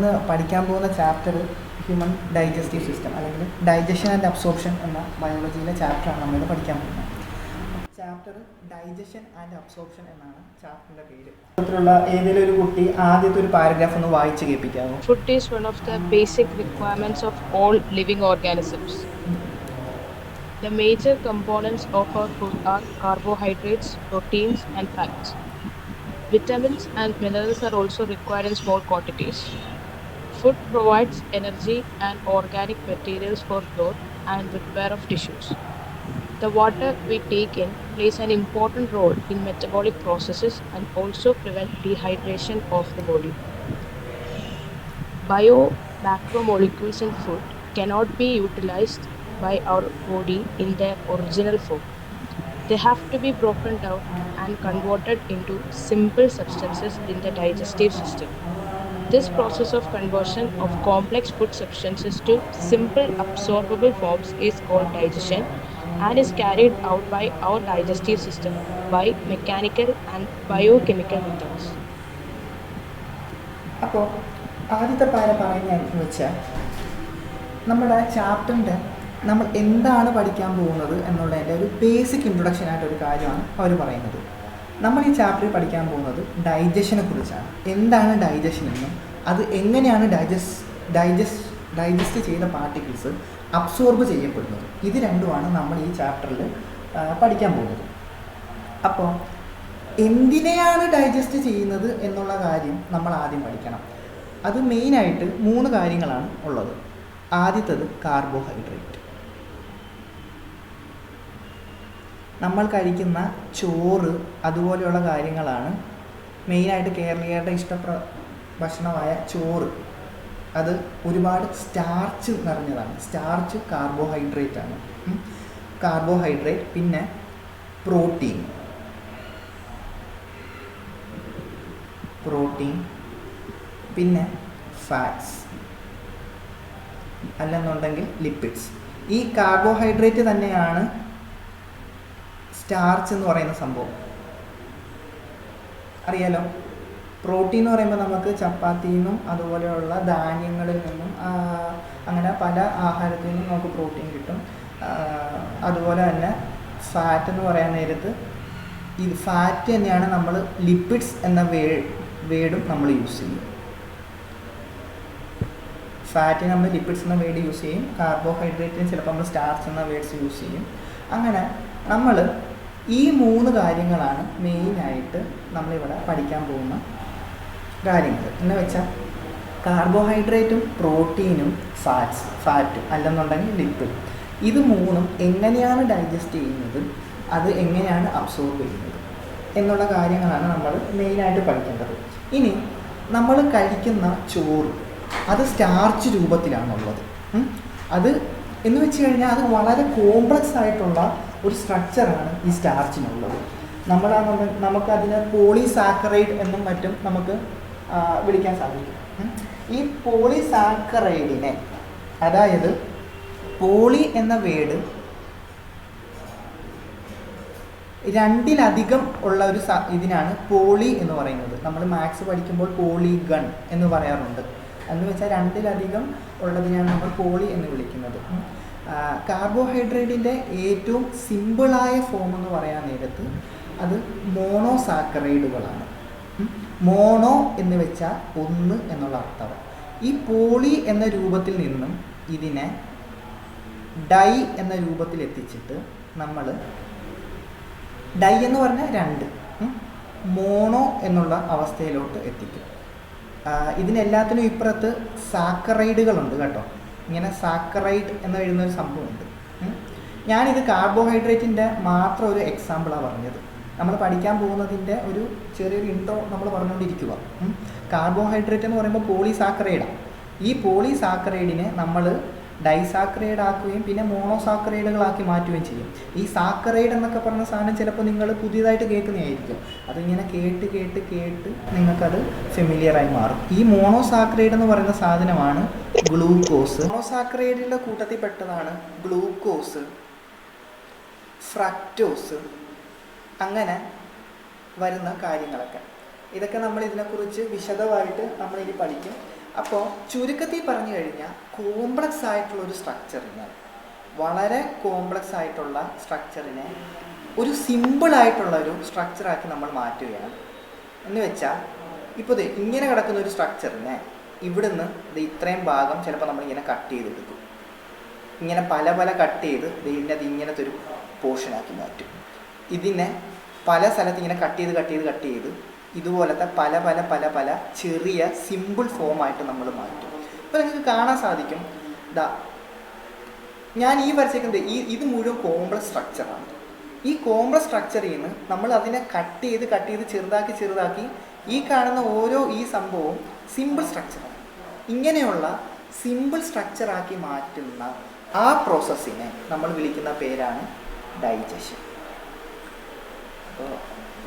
നമ്മളിന്ന് പഠിക്കാൻ പോകുന്ന ചാപ്റ്റർ ഹ്യൂമൻ ഡൈജസ്റ്റീവ് സിസ്റ്റം അല്ലെങ്കിൽ ഡൈജഷൻ ആൻഡ് അബ്സോർപ്ഷൻ എന്ന ബയോളജിയിലെ ചാപ്റ്ററാണ് നമ്മളിന്ന് പഠിക്കാൻ പോകുന്നത്. ചാപ്റ്റർ ഡൈജഷൻ ആൻഡ് അബ്സോർപ്ഷൻ എന്നാണ് ചാപ്റ്ററിൻ്റെ പേര്. അത്തരത്തിലുള്ള ഏതെങ്കിലും ഒരു കുട്ടി ആദ്യത്തെ ഒരു പാരഗ്രാഫ് ഒന്ന് വായിച്ച് കേൾപ്പിക്കാമോ? Food is one of the basic requirements of all living organisms. The major components of our food are carbohydrates, proteins, and fats. Vitamins and minerals are also required in small quantities. Food provides energy and organic materials for growth and repair of tissues. The water we take in plays an important role in metabolic processes and also prevent dehydration of the body. Bio-macromolecules in food cannot be utilized by our body in their original form. They have to be broken down and converted into simple substances in the digestive system. This process of conversion of complex food substances to simple absorbable forms is called digestion and is carried out by our digestive system by mechanical and biochemical methods. അപ്പോൾ ആദ്യത്തെ പറയുന്നതെന്ന് വെച്ചാൽ നമ്മുടെ ചാപ്റ്ററിൻ്റെ നമ്മൾ എന്താണ് പഠിക്കാൻ പോകുന്നത് എന്നുള്ളതിൻ്റെ ഒരു ബേസിക് ഇൻട്രൊഡക്ഷനായിട്ടൊരു കാര്യമാണ് അവർ പറയുന്നത്. നമ്മൾ ഈ ചാപ്റ്ററിൽ പഠിക്കാൻ പോകുന്നത് ഡൈജഷനെ കുറിച്ചാണ്. എന്താണ് ഡൈജഷൻ എന്നും അത് എങ്ങനെയാണ് ഡൈജസ്റ്റ് ചെയ്ത പാർട്ടിക്കിൾസ് അബ്സോർബ് ചെയ്യപ്പെടുന്നത്, ഇത് രണ്ടുമാണ് നമ്മൾ ഈ ചാപ്റ്ററിൽ പഠിക്കാൻ പോകുന്നത്. അപ്പോൾ എന്തിനെയാണ് ഡൈജസ്റ്റ് ചെയ്യുന്നത് എന്നുള്ള കാര്യം നമ്മൾ ആദ്യം പഠിക്കണം. അത് മെയിനായിട്ട് 3 കാര്യങ്ങളാണ് ഉള്ളത്. ആദ്യത്തേത് കാർബോഹൈഡ്രേറ്റ്. നമ്മൾ കഴിക്കുന്ന ചോറ് അതുപോലെയുള്ള കാര്യങ്ങളാണ് മെയിനായിട്ട് കേരളീയരുടെ ഭക്ഷണമായ ചോറ്. അത് ഒരുപാട് സ്റ്റാർച്ച് നിറഞ്ഞതാണ്. സ്റ്റാർച്ച് കാർബോഹൈഡ്രേറ്റ് ആണ്. കാർബോഹൈഡ്രേറ്റ്, പിന്നെ പ്രോട്ടീൻ, പിന്നെ ഫാറ്റ്സ്, അല്ലെന്നുണ്ടെങ്കിൽ ലിപ്പിഡ്സ്. ഈ കാർബോഹൈഡ്രേറ്റ് തന്നെയാണ് സ്റ്റാർച്ച് എന്ന് പറയുന്ന സംഭവം. അറിയാലോ, പ്രോട്ടീൻ എന്ന് പറയുമ്പോൾ നമുക്ക് ചപ്പാത്തിയിൽ നിന്നും അതുപോലെയുള്ള ധാന്യങ്ങളിൽ നിന്നും അങ്ങനെ പല ആഹാരത്തിൽ നിന്നും നമുക്ക് പ്രോട്ടീൻ കിട്ടും. അതുപോലെ തന്നെ ഫാറ്റ് എന്ന് പറയാൻ നേരത്ത് ഈ ഫാറ്റ് തന്നെയാണ് നമ്മൾ ലിപ്പിഡ്സ് എന്ന വേർഡും നമ്മൾ യൂസ് ചെയ്യും. ഫാറ്റിന് നമ്മൾ ലിപ്പിഡ്സ് എന്ന വേർഡ് യൂസ് ചെയ്യും, കാർബോഹൈഡ്രേറ്റിന് ചിലപ്പോൾ നമ്മൾ സ്റ്റാർച്ച് എന്ന വേർഡ്സ് യൂസ് ചെയ്യും. അങ്ങനെ നമ്മൾ ഈ 3 കാര്യങ്ങളാണ് മെയിനായിട്ട് നമ്മളിവിടെ പഠിക്കാൻ പോകുന്ന കാര്യങ്ങൾ. എന്ന് വെച്ചാൽ കാർബോഹൈഡ്രേറ്റും പ്രോട്ടീനും ഫാറ്റും അല്ലെന്നുണ്ടെങ്കിൽ ലിപ്പിഡ്, ഇത് 3ഉം എങ്ങനെയാണ് ഡൈജസ്റ്റ് ചെയ്യുന്നത്, അത് എങ്ങനെയാണ് അബ്സോർബ് ചെയ്യുന്നത് എന്നുള്ള കാര്യങ്ങളാണ് നമ്മൾ മെയിനായിട്ട് പഠിക്കേണ്ടത്. ഇനി നമ്മൾ കഴിക്കുന്ന ചോറ് അത് സ്റ്റാർച്ച് രൂപത്തിലാണുള്ളത്. അത് എന്ന് വെച്ച് കഴിഞ്ഞാൽ അത് വളരെ കോംപ്ലക്സ് ആയിട്ടുള്ള ഒരു സ്ട്രക്ചറാണ് ഈ സ്റ്റാർച്ചിനുള്ളത്. നമുക്കതിനെ പോളിസാക്കറൈഡ് എന്നും മറ്റും നമുക്ക് വിളിക്കാൻ സാധിക്കും. ഈ പോളിസാക്കറൈഡിനെ, അതായത് പോളി എന്ന വേർഡ് 2-ലധികം ഉള്ള ഒരു ഇതിനാണ് പോളി എന്ന് പറയുന്നത്. നമ്മൾ മാത്സ് പഠിക്കുമ്പോൾ പോളിഗൺ എന്ന് പറയാറുണ്ട്. എന്ന് വെച്ചാൽ 2-ലധികം ഉള്ളതിനാണ് നമ്മൾ പോളി എന്ന് വിളിക്കുന്നത്. കാർബോഹൈഡ്രേറ്റിൻ്റെ ഏറ്റവും സിമ്പിളായ ഫോം എന്ന് പറയാൻ നേരത്ത് അത് മോണോസാക്കറൈഡുകളാണ്. മോണോ എന്ന് വെച്ചാൽ 1 എന്നുള്ള അർത്ഥം. ഈ പോളി എന്ന രൂപത്തിൽ നിന്നും ഇതിനെ ഡൈ എന്ന രൂപത്തിൽ എത്തിച്ചിട്ട് നമ്മൾ ഡൈ എന്ന് പറഞ്ഞാൽ 2, മോണോ എന്നുള്ള അവസ്ഥയിലോട്ട് എത്തിക്കും. ഇതിനെല്ലാത്തിനും ഇപ്പുറത്ത് സാക്കറൈഡുകളുണ്ട് കേട്ടോ. ഇങ്ങനെ സാക്കറൈഡ് എന്ന് എഴുതുന്നൊരു സംഭവമുണ്ട്. ഞാനിത് കാർബോഹൈഡ്രേറ്റിൻ്റെ മാത്രം ഒരു എക്സാമ്പിളാണ് പറഞ്ഞത്. നമ്മൾ പഠിക്കാൻ പോകുന്നതിൻ്റെ ഒരു ചെറിയൊരു ഇൻട്രോ നമ്മൾ പറഞ്ഞുകൊണ്ടിരിക്കുക. കാർബോഹൈഡ്രേറ്റ് എന്ന് പറയുമ്പോൾ പോളിസാക്കറൈഡാണ്. ഈ പോളിസാക്കറൈഡിനെ നമ്മൾ ഡൈസാക്കറൈഡ് ആക്കുകയും പിന്നെ മോണോസാക്കറൈഡുകളാക്കി മാറ്റുകയും ചെയ്യും. ഈ സാക്കറൈഡ് എന്നൊക്കെ പറഞ്ഞ സാധനം ചിലപ്പോൾ നിങ്ങൾ പുതിയതായിട്ട് കേൾക്കുന്നതായിരിക്കും. അതിങ്ങനെ കേട്ട് നിങ്ങൾക്കത് ഫെമിലിയറായി മാറും. ഈ മോണോസാക്കറൈഡ് എന്ന് പറയുന്ന സാധനമാണ് ഗ്ലൂക്കോസ്. മോണോസാക്കറൈഡിൻ്റെ കൂട്ടത്തിൽ പെട്ടതാണ് ഗ്ലൂക്കോസ്, ഫ്രക്ടോസ്, അങ്ങനെ വരുന്ന കാര്യങ്ങളൊക്കെ. ഇതൊക്കെ നമ്മൾ ഇതിനെക്കുറിച്ച് വിശദമായിട്ട് നമ്മളിനി പഠിക്കും. അപ്പോൾ ചുരുക്കത്തിൽ പറഞ്ഞു കഴിഞ്ഞാൽ കോംപ്ലക്സ് ആയിട്ടുള്ളൊരു സ്ട്രക്ചറിനെ, വളരെ കോംപ്ലക്സ് ആയിട്ടുള്ള സ്ട്രക്ചറിനെ ഒരു സിമ്പിളായിട്ടുള്ളൊരു സ്ട്രക്ചറാക്കി നമ്മൾ മാറ്റുകയാണ്. എന്ന് വെച്ചാൽ ഇപ്പോൾ ഇങ്ങനെ കിടക്കുന്ന ഒരു സ്ട്രക്ചറിനെ ഇവിടുന്ന് ഇത്രയും ഭാഗം ചിലപ്പോൾ നമ്മളിങ്ങനെ കട്ട് ചെയ്തെടുക്കും. ഇങ്ങനെ പല പല കട്ട് ചെയ്ത് ഇതിനത് ഇങ്ങനത്തെ ഒരു പോർഷനാക്കി മാറ്റും. ഇതിനെ പല സ്ഥലത്ത് ഇങ്ങനെ കട്ട് ചെയ്ത് ഇതുപോലത്തെ പല പല പല പല ചെറിയ സിമ്പിൾ ഫോമായിട്ട് നമ്മൾ മാറ്റും. ഇപ്പോൾ നിങ്ങൾക്ക് കാണാൻ സാധിക്കും, ഞാൻ ഈ വരച്ചേക്കുന്നത് ഇത് മുഴുവൻ കോംപ്ലക്സ് സ്ട്രക്ചറാണ്. ഈ കോംപ്ലക്സ് സ്ട്രക്ചറിൽ നിന്ന് നമ്മൾ അതിനെ കട്ട് ചെയ്ത് ചെറുതാക്കി ഈ കാണുന്ന ഈ സംഭവവും സിമ്പിൾ സ്ട്രക്ചറാണ്. ഇങ്ങനെയുള്ള സിമ്പിൾ സ്ട്രക്ചറാക്കി മാറ്റുന്ന ആ പ്രോസസ്സിനെ നമ്മൾ വിളിക്കുന്ന പേരാണ് ഡൈജഷൻ. അപ്പോൾ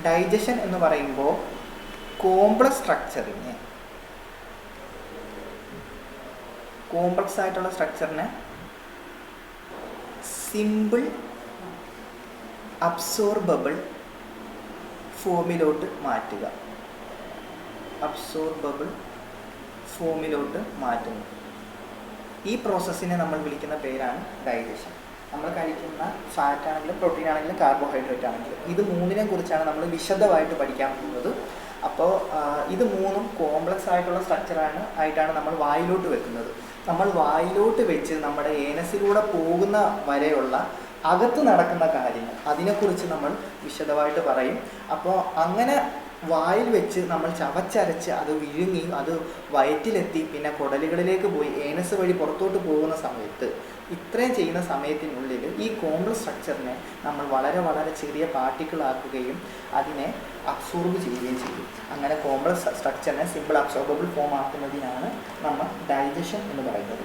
ഡൈജഷൻ എന്ന് പറയുമ്പോൾ കോംപ്ലക്സ് സ്ട്രക്ചറിനെ, കോംപ്ലക്സ് ആയിട്ടുള്ള സ്ട്രക്ചറിനെ സിമ്പിൾ അബ്സോർബബിൾ ഫോമിലോട്ട് മാറ്റുക. അബ്സോർബബിൾ ഫോമിലോട്ട് മാറ്റുന്നു. ഈ പ്രോസസ്സിനെ നമ്മൾ വിളിക്കുന്ന പേരാണ് ഡൈജഷൻ. നമ്മൾ കഴിക്കുന്ന ഫാറ്റ് ആണെങ്കിലും പ്രോട്ടീൻ ആണെങ്കിലും കാർബോഹൈഡ്രേറ്റ് ആണെങ്കിലും ഇത് മൂന്നിനെ കുറിച്ചാണ് നമ്മൾ വിശദമായിട്ട് പഠിക്കാൻ പോകുന്നത്. അപ്പോൾ ഇത് മൂന്നും കോംപ്ലക്സ് ആയിട്ടുള്ള ആയിട്ടാണ് നമ്മൾ വായിലോട്ട് വെക്കുന്നത്. നമ്മൾ വായിലോട്ട് വെച്ച് നമ്മുടെ ഏനസിലൂടെ പോകുന്ന വരെയുള്ള അകത്ത് നടക്കുന്ന കാര്യങ്ങൾ അതിനെക്കുറിച്ച് നമ്മൾ വിശദമായിട്ട് പറയും. അപ്പോൾ അങ്ങനെ വായിൽ വെച്ച് നമ്മൾ ചവച്ചരച്ച് അത് വിഴുങ്ങി അത് വയറ്റിലെത്തി പിന്നെ കുടലുകളിലേക്ക് പോയി ഏനസ് വഴി പുറത്തോട്ട് പോകുന്ന സമയത്ത്, ഇത്രയും ചെയ്യുന്ന സമയത്തിനുള്ളിൽ ഈ കോംപ്ലക്സ് സ്ട്രക്ചറിനെ നമ്മൾ വളരെ വളരെ ചെറിയ പാർട്ടിക്കിളാക്കുകയും അതിനെ അബ്സോർബ് ചെയ്യുകയും ചെയ്യും. അങ്ങനെ കോംപ്ലക്സ് സ്ട്രക്ചറിനെ സിമ്പിൾ അബ്സോർബബിൾ ഫോം ആക്കുന്നതിനാണ് നമ്മൾ ഡൈജഷൻ എന്ന് പറയുന്നത്.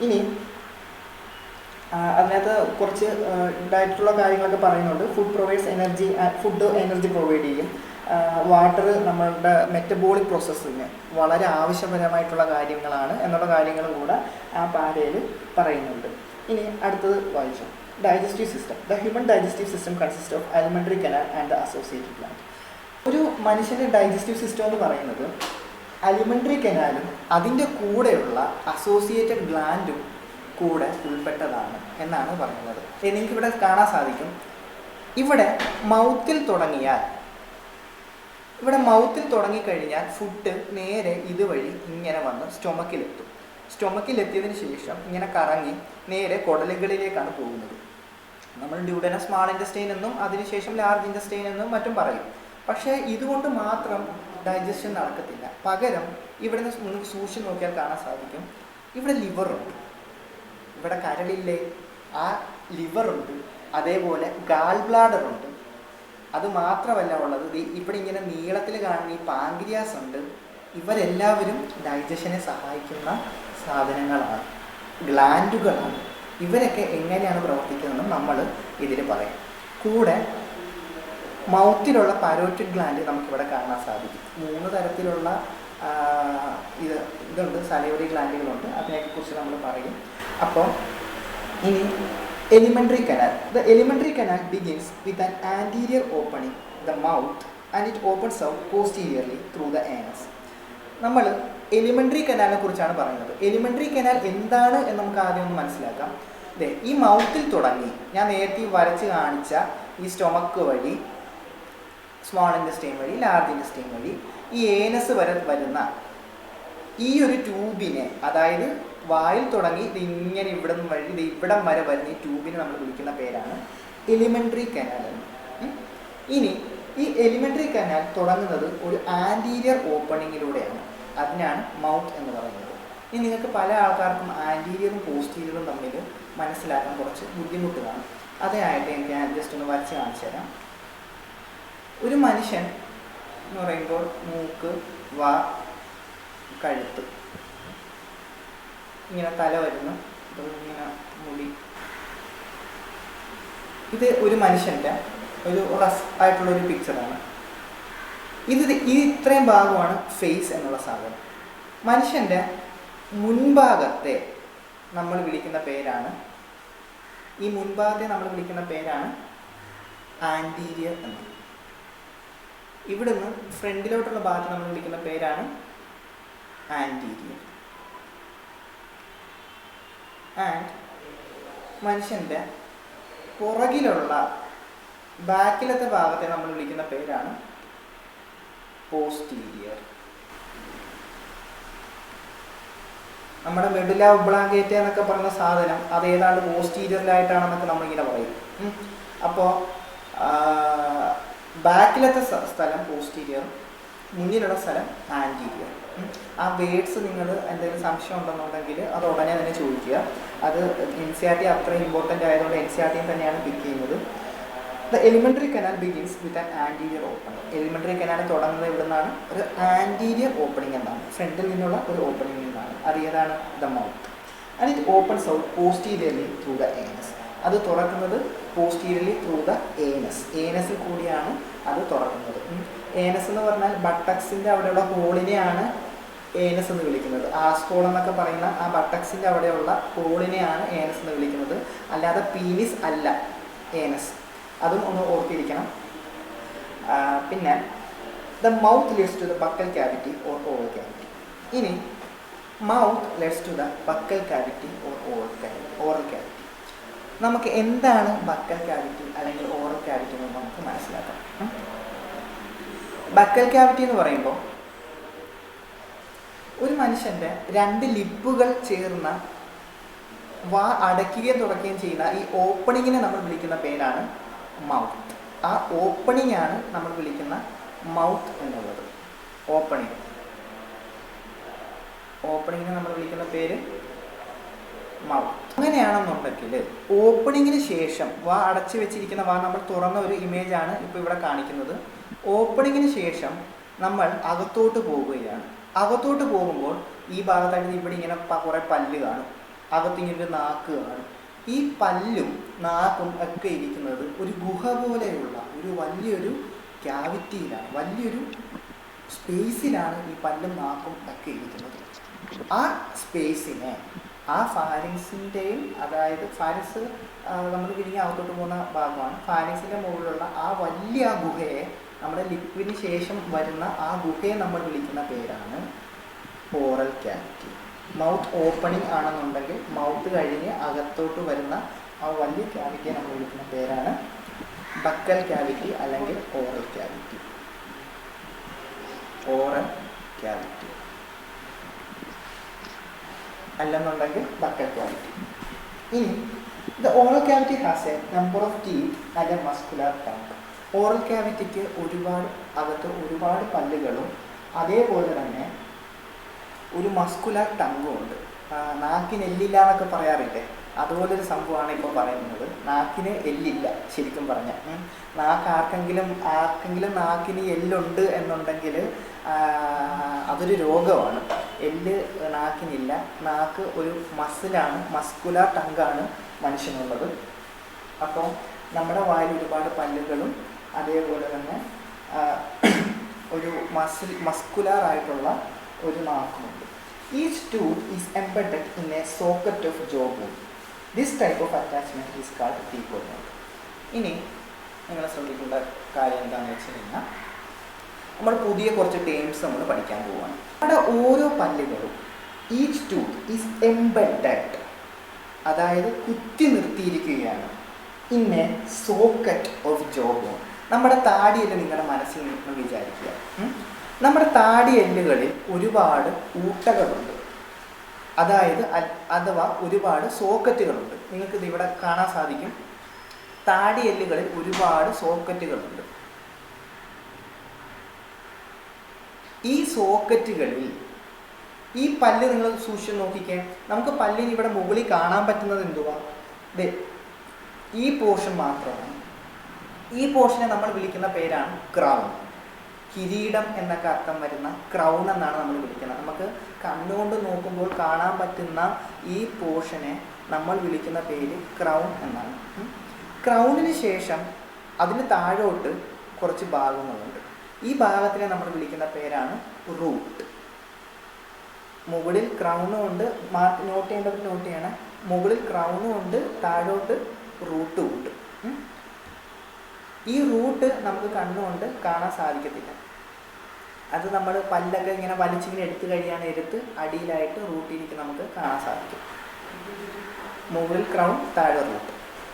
ഇനി അതിനകത്ത് കുറച്ച് ഡയറ്റുള്ള കാര്യങ്ങളൊക്കെ പറയുന്നുണ്ട്. ഫുഡ് എനർജി പ്രൊവൈഡ് ചെയ്യും. വാട്ടർ നമ്മളുടെ മെറ്റബോളിക് പ്രോസസ്സിന് വളരെ ആവശ്യപരമായിട്ടുള്ള കാര്യങ്ങളാണ് എന്നുള്ള കാര്യങ്ങളും കൂടെ ആ പാരയിൽ പറയുന്നുണ്ട്. ഇനി അടുത്തത് വായിച്ചു. Digestive system. The human digestive system consist of alimentary canal and the associated gland. ഒരു മനുഷ്യൻ്റെ ഡൈജസ്റ്റീവ് സിസ്റ്റം എന്ന് പറയുന്നത് അലിമെൻ്ററി കനാലും അതിൻ്റെ കൂടെയുള്ള അസോസിയേറ്റഡ് ഗ്ലാൻഡും കൂടെ ഉൾപ്പെട്ടതാണ് എന്നാണ് പറയുന്നത്. നിങ്ങൾക്കിവിടെ കാണാൻ സാധിക്കും, ഇവിടെ മൗത്തിൽ തുടങ്ങിക്കഴിഞ്ഞാൽ ഫുഡ് നേരെ ഇതുവഴി ഇങ്ങനെ വന്ന് സ്റ്റൊമക്കിലെത്തും. സ്റ്റൊമക്കിലെത്തിയതിന് ശേഷം ഇങ്ങനെ കറങ്ങി നേരെ കുടലുകളിലേക്കാണ് പോകുന്നത്. നമ്മൾ ഡ്യൂഡനസ് സ്മാൾ ഇൻറ്റസ്റ്റൈൻ എന്നും അതിനുശേഷം ലാർജ് ഇൻറ്റസ്റ്റൈൻ എന്നും മറ്റും പറയും. പക്ഷേ ഇതുകൊണ്ട് മാത്രം ഡൈജഷൻ നടക്കത്തില്ല. പകരം ഇവിടെ നിന്ന് നിങ്ങൾക്ക് സൂക്ഷിച്ച് നോക്കിയാൽ കാണാൻ സാധിക്കും, ഇവിടെ ലിവറുണ്ട്, ഇവിടെ കരളില്ലേ, ആ ലിവറുണ്ട്, അതേപോലെ ഗാൾ ബ്ലാഡറുണ്ട്. അത് മാത്രമല്ല ഉള്ളത്, ഇവിടെ ഇങ്ങനെ നീളത്തിൽ കാണുന്ന ഈ പാങ്ക്രിയാസ് ഉണ്ട്. ഇവരെല്ലാവരും ഡൈജഷനെ സഹായിക്കുന്ന സാധനങ്ങളാണ്, ഗ്ലാൻഡുകളാണ്. ഇവരൊക്കെ എങ്ങനെയാണ് പ്രവർത്തിക്കുന്നതെന്ന് നമ്മൾ ഇതിൽ പറയാം. കൂടെ മൗത്തിലുള്ള പാരോറ്റിഡ് ഗ്ലാൻഡ് നമുക്കിവിടെ കാണാൻ സാധിക്കും. 3 തരത്തിലുള്ള ഇതുണ്ട്, സലൈവറി ഗ്ലാൻഡുകളുണ്ട്. അതിനെക്കുറിച്ച് നമ്മൾ പറയും. അപ്പോൾ ഇനി elementary canal. The elementary canal begins with an anterior opening the mouth and it opens out posteriorly through the Anas. നമ്മൾ എലിമെൻ്ററി കനാലിനെ കുറിച്ചാണ് പറയുന്നത്. എലിമെൻ്ററി കനാൽ എന്താണ് എന്ന് നമുക്ക് ആദ്യം ഒന്ന് മനസ്സിലാക്കാം. ഈ മൗത്തിൽ തുടങ്ങി ഞാൻ നേരത്തെ വരച്ച് കാണിച്ച ഈ സ്റ്റൊമക്ക് വഴി, സ്മോൾ ഇൻറ്റസ്റ്റൈൻ വഴി, ലാർജ് ഇൻറ്റസ്റ്റൈൻ വഴി ഈ ഏനസ് വരെ വരുന്ന ഈ ഒരു ട്യൂബിനെ, അതായത് വായിൽ തുടങ്ങി ഇങ്ങനെ ഇവിടം വരെ വരുന്ന ഈ ട്യൂബിനെ നമ്മൾ വിളിക്കുന്ന പേരാണ് എലിമെൻ്ററി കനാൽ എന്ന്. ഇനി ഈ എലിമെൻ്ററി കനാൽ തുടങ്ങുന്നത് ഒരു ആൻറ്റീരിയർ ഓപ്പണിങ്ങിലൂടെയാണ്. അതിനാണ് മൗത്ത് എന്ന് പറയുന്നത്. ഇനി നിങ്ങൾക്ക് പല ആൾക്കാർക്കും ആൻറ്റീരിയറും പോസ്റ്റീരിയറും തമ്മിൽ മനസ്സിലാക്കാൻ കുറച്ച് ബുദ്ധിമുട്ട് കാണും. അതായിട്ട് ഞാൻ ജസ്റ്റ് ഒന്ന് വരച്ച് കാണിച്ചു തരാം. ഒരു മനുഷ്യൻ എന്ന് പറയുമ്പോൾ മൂക്ക്, വാ, കഴുത്ത്, ഇങ്ങനെ തല വരുന്നു, ഇങ്ങനെ മുടി. ഇത് ഒരു മനുഷ്യൻ്റെ ഒരു റഫ് ആയിട്ടുള്ളൊരു പിക്ചറാണ്. ഈ ഇത്രയും ഭാഗമാണ് ഫേസ് എന്നുള്ള സാധനം. മനുഷ്യൻ്റെ മുൻഭാഗത്തെ നമ്മൾ വിളിക്കുന്ന പേരാണ് ആൻറ്റീരിയർ എന്ന്. ഇവിടുന്ന് ഫ്രണ്ടിലോട്ടുള്ള ഭാഗത്ത് നമ്മൾ വിളിക്കുന്ന പേരാണ് ആൻറ്റീരിയർ. ആൻഡ് മനുഷ്യൻ്റെ പുറകിലുള്ള ബാക്കിലത്തെ ഭാഗത്തെ നമ്മൾ വിളിക്കുന്ന പേരാണ് പോസ്റ്റീരിയർ. നമ്മുടെ മെഡുല ഒബ്ലാങ്കേറ്റ എന്നൊക്കെ പറയുന്ന സാധനം അത് ഏതാണ്ട് പോസ്റ്റീരിയറിലായിട്ടാണെന്നൊക്കെ നമ്മളിങ്ങനെ പറയും. അപ്പോൾ ബാക്കിലത്തെ സ്ഥലം പോസ്റ്റീരിയർ, മുന്നിലുള്ള സ്ഥലം ആൻറ്റീരിയർ. ആ വേർഡ്സ് നിങ്ങൾ എന്തെങ്കിലും സംശയം ഉണ്ടെന്നുണ്ടെങ്കിൽ അത് ഉടനെ തന്നെ ചോദിക്കുക. അത് NCERT അത്രയും ഇമ്പോർട്ടൻ്റ് ആയതുകൊണ്ട് NCERT തന്നെയാണ് പിക്ക് ചെയ്യുന്നത്. The elementary canal begins with an anterior opening. Elementary canal തുടങ്ങുന്നത് ഇവിടെ നിന്നാണ്, ഒരു ആൻറ്റീരിയർ ഓപ്പണിംഗ് എന്നാണ്, ഫ്രണ്ടിൽ നിന്നുള്ള ഒരു ഓപ്പണിംഗ് നിന്നാണ്. അത് ഏതാണ്? The mouth. And it opens out posteriorly through the anus. അത് തുറക്കുന്നത് പോസ്റ്റീരിയർലി ത്രൂ ദ ഏനസ്. ഏനസിൽ കൂടിയാണ് അത് തുറക്കുന്നത്. ഏനസ് എന്ന് പറഞ്ഞാൽ ബട്ടക്സിൻ്റെ അവിടെയുള്ള ഹോളിനെയാണ് ഏനസ് എന്ന് വിളിക്കുന്നത്. ആസ്കോൾ എന്നൊക്കെ പറയുന്ന ആ ബട്ടക്സിൻ്റെ അവിടെയുള്ള ഹോളിനെയാണ് ഏനസ് എന്ന് വിളിക്കുന്നത്, അല്ലാതെ പീനിസ് അല്ല ഏനസ്. അതും ഒന്ന് ഓർത്തിരിക്കണം. പിന്നെ the mouth leads to the buccal cavity or oral cavity. ഇനി mouth leads to the buccal cavity or oral cavity. നമുക്ക് എന്താണ് ബക്കൽ ക്യാവിറ്റി അല്ലെങ്കിൽ ഓറൽ ക്യാവിറ്റി എന്ന് നമുക്ക് മനസ്സിലാക്കാം. ബക്കൽ ക്യാവിറ്റി എന്ന് പറയുമ്പോൾ ഒരു മനുഷ്യൻ്റെ 2 ലിപ്പുകൾ ചേർന്ന വാ അടയ്ക്കുകയും തുറക്കുകയും ചെയ്യുന്ന ഈ ഓപ്പണിങ്ങിനെ നമ്മൾ വിളിക്കുന്ന പേരാണ് മൗത്ത്. ആ ഓപ്പണിംഗ് ആണ് നമ്മൾ വിളിക്കുന്ന മൗത്ത് എന്നുള്ളത്. ഓപ്പണിങ്ങിനെ നമ്മൾ വിളിക്കുന്ന പേര് മൗത്ത്. അങ്ങനെയാണെന്നുണ്ടെങ്കിൽ ഓപ്പണിങ്ങിന് ശേഷം വാ അടച്ചു വെച്ചിരിക്കുന്ന വാ നമ്മൾ തുറന്ന ഒരു ഇമേജാണ് ഇപ്പോൾ ഇവിടെ കാണിക്കുന്നത്. ഓപ്പണിങ്ങിന് ശേഷം നമ്മൾ അകത്തോട്ട് പോവുകയാണ്. അകത്തോട്ട് പോകുമ്പോൾ ഈ ഭാഗത്തായിട്ട് ഇവിടെ ഇങ്ങനെ കുറേ പല്ല് കാണും, അകത്തിങ്ങനെ നാക്ക് കാണും. ഈ പല്ലും നാക്കും ഒക്കെ ഇരിക്കുന്നത് ഒരു ഗുഹ പോലെയുള്ള ഒരു വലിയൊരു ക്യാവിറ്റിയിലാണ്, വലിയൊരു സ്പേസിലാണ് ഈ പല്ലും നാക്കും ഒക്കെ ഇരിക്കുന്നത്. ആ സ്പേസിനെ ആ ഫാരിങ്സിൻ്റെയും, അതായത് ഫാരിങ്സ് നമ്മൾ വിരിഞ്ഞ് അകത്തോട്ട് പോകുന്ന ഭാഗമാണ്, ഫാരിങ്സിൻ്റെ മുകളിലുള്ള ആ വലിയ ആ ഗുഹയെ, നമ്മുടെ ലിക്വിഡിന് ശേഷം വരുന്ന ആ ഗുഹയെ നമ്മൾ വിളിക്കുന്ന പേരാണ് ഓറൽ ക്യാവിറ്റി. മൗത്ത് ഓപ്പണിംഗ് ആണെന്നുണ്ടെങ്കിൽ മൗത്ത് കഴിഞ്ഞ് അകത്തോട്ട് വരുന്ന ആ വലിയ ക്യാവിറ്റിയെ നമ്മൾ വിളിക്കുന്ന പേരാണ് ബക്കൽ ക്യാവിറ്റി അല്ലെങ്കിൽ ഓറൽ ക്യാവിറ്റി. ഓറൽ ക്യാവിറ്റി അല്ലെന്നുണ്ടെങ്കിൽ ബക്കൽ ക്യാവിറ്റി. ഇനി the oral cavity has a number of teeth and a muscular tongue. Oral ക്യാവിറ്റിക്ക് അകത്ത് ഒരുപാട് പല്ലുകളും അതേപോലെ തന്നെ ഒരു മസ്കുലർ ടങ്ങും ഉണ്ട്. നാക്കിന് എല്ലില്ല എന്നൊക്കെ പറയാറില്ലേ, അതുപോലൊരു സംഭവമാണ് ഇപ്പോൾ പറയുന്നത്. നാക്കിന് എല്ലില്ല ശരിക്കും പറഞ്ഞാൽ. ആർക്കെങ്കിലും നാക്കിന് എല്ലുണ്ട് എന്നുണ്ടെങ്കിൽ അതൊരു രോഗമാണ്. എല്ല് നാക്കിനില്ല. നാക്ക് ഒരു മസിലാണ്, മസ്കുലർ ടങ്കാണ് മനുഷ്യനുള്ളത്. അപ്പോൾ നമ്മുടെ വായിൽ ഒരുപാട് പല്ലുകളും അതേപോലെ തന്നെ ഒരു മസ്കുലർ ആയിട്ടുള്ള ഒരു നാക്കുമുണ്ട്. Each tooth is embedded in a socket of jaw bone. This type of attachment is called teeth ornament. ഇനി നിങ്ങൾ ശ്രദ്ധിക്കേണ്ട കാര്യം എന്താണെന്ന് വെച്ച് കഴിഞ്ഞാൽ, നമ്മൾ പുതിയ കുറച്ച് ടേംസ് നമ്മൾ പഠിക്കാൻ പോവുകയാണ്. നമ്മുടെ ഓരോ പല്ലുകളും ഈച്ച് ടൂത്ത് ഈസ് എംബെഡഡ്, അതായത് കുത്തി നിർത്തിയിരിക്കുകയാണ് in a socket of jaw bone. നമ്മുടെ താടിയെല്ല് നിങ്ങളുടെ മനസ്സിൽ നിന്ന് വിചാരിക്കുക. നമ്മുടെ താടിയെല്ലുകളിൽ ഒരുപാട് ഊട്ടകളുണ്ട്, അഥവാ ഒരുപാട് സോക്കറ്റുകളുണ്ട്. നിങ്ങൾക്കിത് ഇവിടെ കാണാൻ സാധിക്കും. താടിയെല്ലുകളിൽ ഒരുപാട് സോക്കറ്റുകളുണ്ട്. ഈ സോക്കറ്റുകളിൽ ഈ പല്ല് നിങ്ങൾ സൂക്ഷിച്ച് നോക്കിക്കേ. നമുക്ക് പല്ലിന് ഇവിടെ മുകളിൽ കാണാൻ പറ്റുന്നത് എന്തുവാ? ഈ പോർഷൻ മാത്രമാണ്. ഈ പോർഷനെ നമ്മൾ വിളിക്കുന്ന പേരാണ് ക്രൗൺ. കിരീടം എന്നൊക്കെ അർത്ഥം വരുന്ന ക്രൗൺ എന്നാണ് നമ്മൾ വിളിക്കുന്നത്. നമുക്ക് കണ്ണുകൊണ്ട് നോക്കുമ്പോൾ കാണാൻ പറ്റുന്ന ഈ പോർഷനെ നമ്മൾ വിളിക്കുന്ന പേര് ക്രൗൺ എന്നാണ്. ക്രൗണിന് ശേഷം അതിന് താഴോട്ട് കുറച്ച് ഭാഗങ്ങളുണ്ട്. ഈ ഭാഗത്തിനെ നമ്മൾ വിളിക്കുന്ന പേരാണ് റൂട്ട്. മുകളിൽ ക്രൗണും ഉണ്ട്, നോട്ട് ചെയ്യണം. മുകളിൽ ക്രൗണും ഉണ്ട്, താഴോട്ട് റൂട്ടും ഉണ്ട്. ഈ റൂട്ട് നമുക്ക് കണ്ണുകൊണ്ട് കാണാൻ സാധിക്കത്തില്ല. അത് നമ്മൾ പല്ലൊക്കെ ഇങ്ങനെ വലിച്ചിങ്ങനെ എടുത്തു കഴിയാൻ നേരത്ത് അടിയിലായിട്ട് റൂട്ടിലേക്ക് നമുക്ക് കാണാൻ സാധിക്കും. മുകളിൽ ക്രൗൺ, താഴെ റൂട്ട്.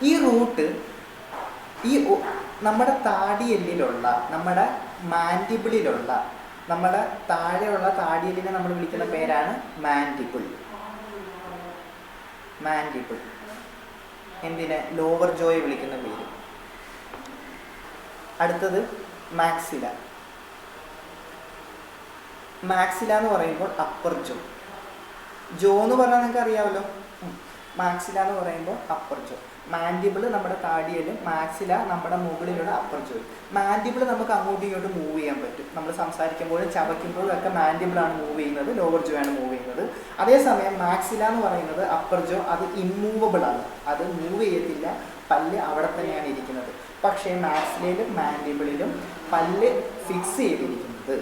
ഈ റൂട്ട് ഈ നമ്മുടെ താടിയെല്ലിലുള്ള, നമ്മുടെ മാൻഡിബിളിലുള്ള, നമ്മുടെ താഴെയുള്ള താടിയെല്ലിനെ നമ്മൾ വിളിക്കുന്ന പേരാണ് മാൻഡിബിൾ. മാൻഡിബിൾ എന്തിനെ? ലോവർ ജോയെ വിളിക്കുന്ന പേര്. അടുത്തത് മാക്സില. മാക്സില എന്ന് പറയുമ്പോൾ അപ്പർ ജോ. ജോ എന്ന് പറഞ്ഞാൽ നിങ്ങൾക്ക് അറിയാമല്ലോ. മാക്സില എന്ന് പറയുമ്പോൾ അപ്പർ ജോ. മാൻഡിബിൾ നമ്മുടെ താടിയിലും, മാക്സില നമ്മുടെ മുകളിലുള്ള അപ്പർ ജോ. മാൻഡിബിൾ നമുക്ക് അങ്ങോട്ടും ഇങ്ങോട്ടും മൂവ് ചെയ്യാൻ പറ്റും. നമ്മൾ സംസാരിക്കുമ്പോഴും ചവയ്ക്കുമ്പോഴും ഒക്കെ മാൻഡിബിളാണ് മൂവ് ചെയ്യുന്നത്, ലോവർ ജോ ആണ് മൂവ് ചെയ്യുന്നത്. അതേസമയം മാക്സില എന്ന് പറയുന്നത് അപ്പർ ജോ, അത് ഇമ്മൂവബിൾ ആണ്, അത് മൂവ് ചെയ്യത്തില്ല, പല്ല് അവിടെ തന്നെയാണ് ഇരിക്കുന്നത്. പക്ഷേ മാക്സിലയിലും മാൻഡിബിളിലും പല്ല് ഫിക്സ് ചെയ്തിരിക്കുന്നത്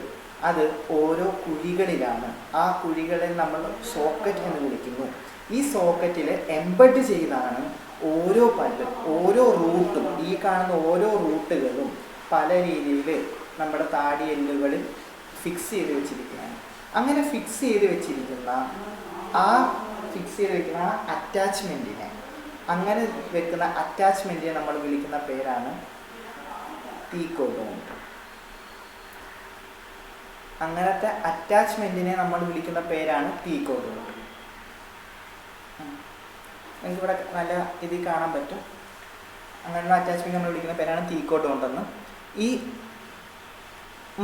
അത് ഓരോ കുഴികളിലാണ്. ആ കുഴികളെ നമ്മൾ സോക്കറ്റ് എന്ന് വിളിക്കുന്നു. ഈ സോക്കറ്റിൽ എംബഡ് ചെയ്താണ് ഓരോ പല്ലും, ഓരോ റൂട്ടും. ഈ കാണുന്ന ഓരോ റൂട്ടുകളും പല രീതിയിൽ നമ്മുടെ താടിയെല്ലുകളിൽ ഫിക്സ് ചെയ്ത് വെച്ചിരിക്കുകയാണ്. അങ്ങനെ ഫിക്സ് ചെയ്ത് വെച്ചിരിക്കുന്ന അറ്റാച്ച്മെൻറ്റിനെ, അങ്ങനെ വെക്കുന്ന അറ്റാച്ച്മെൻറ്റിനെ നമ്മൾ വിളിക്കുന്ന പേരാണ് ടീക്കോഡോണ്ട്. അങ്ങനത്തെ അറ്റാച്ച്മെൻറ്റിനെ നമ്മൾ വിളിക്കുന്ന പേരാണ് ടീക്കോഡോണ്ട്. നിങ്ങൾക്ക് ഇവിടെ നല്ല ഇതിൽ കാണാൻ പറ്റും. അങ്ങനെയുള്ള അറ്റാച്ച്മെൻറ്റ് നമ്മൾ വിളിക്കുന്ന പേരാണ് ടീക്കോഡോണ്ടെന്ന്. ഈ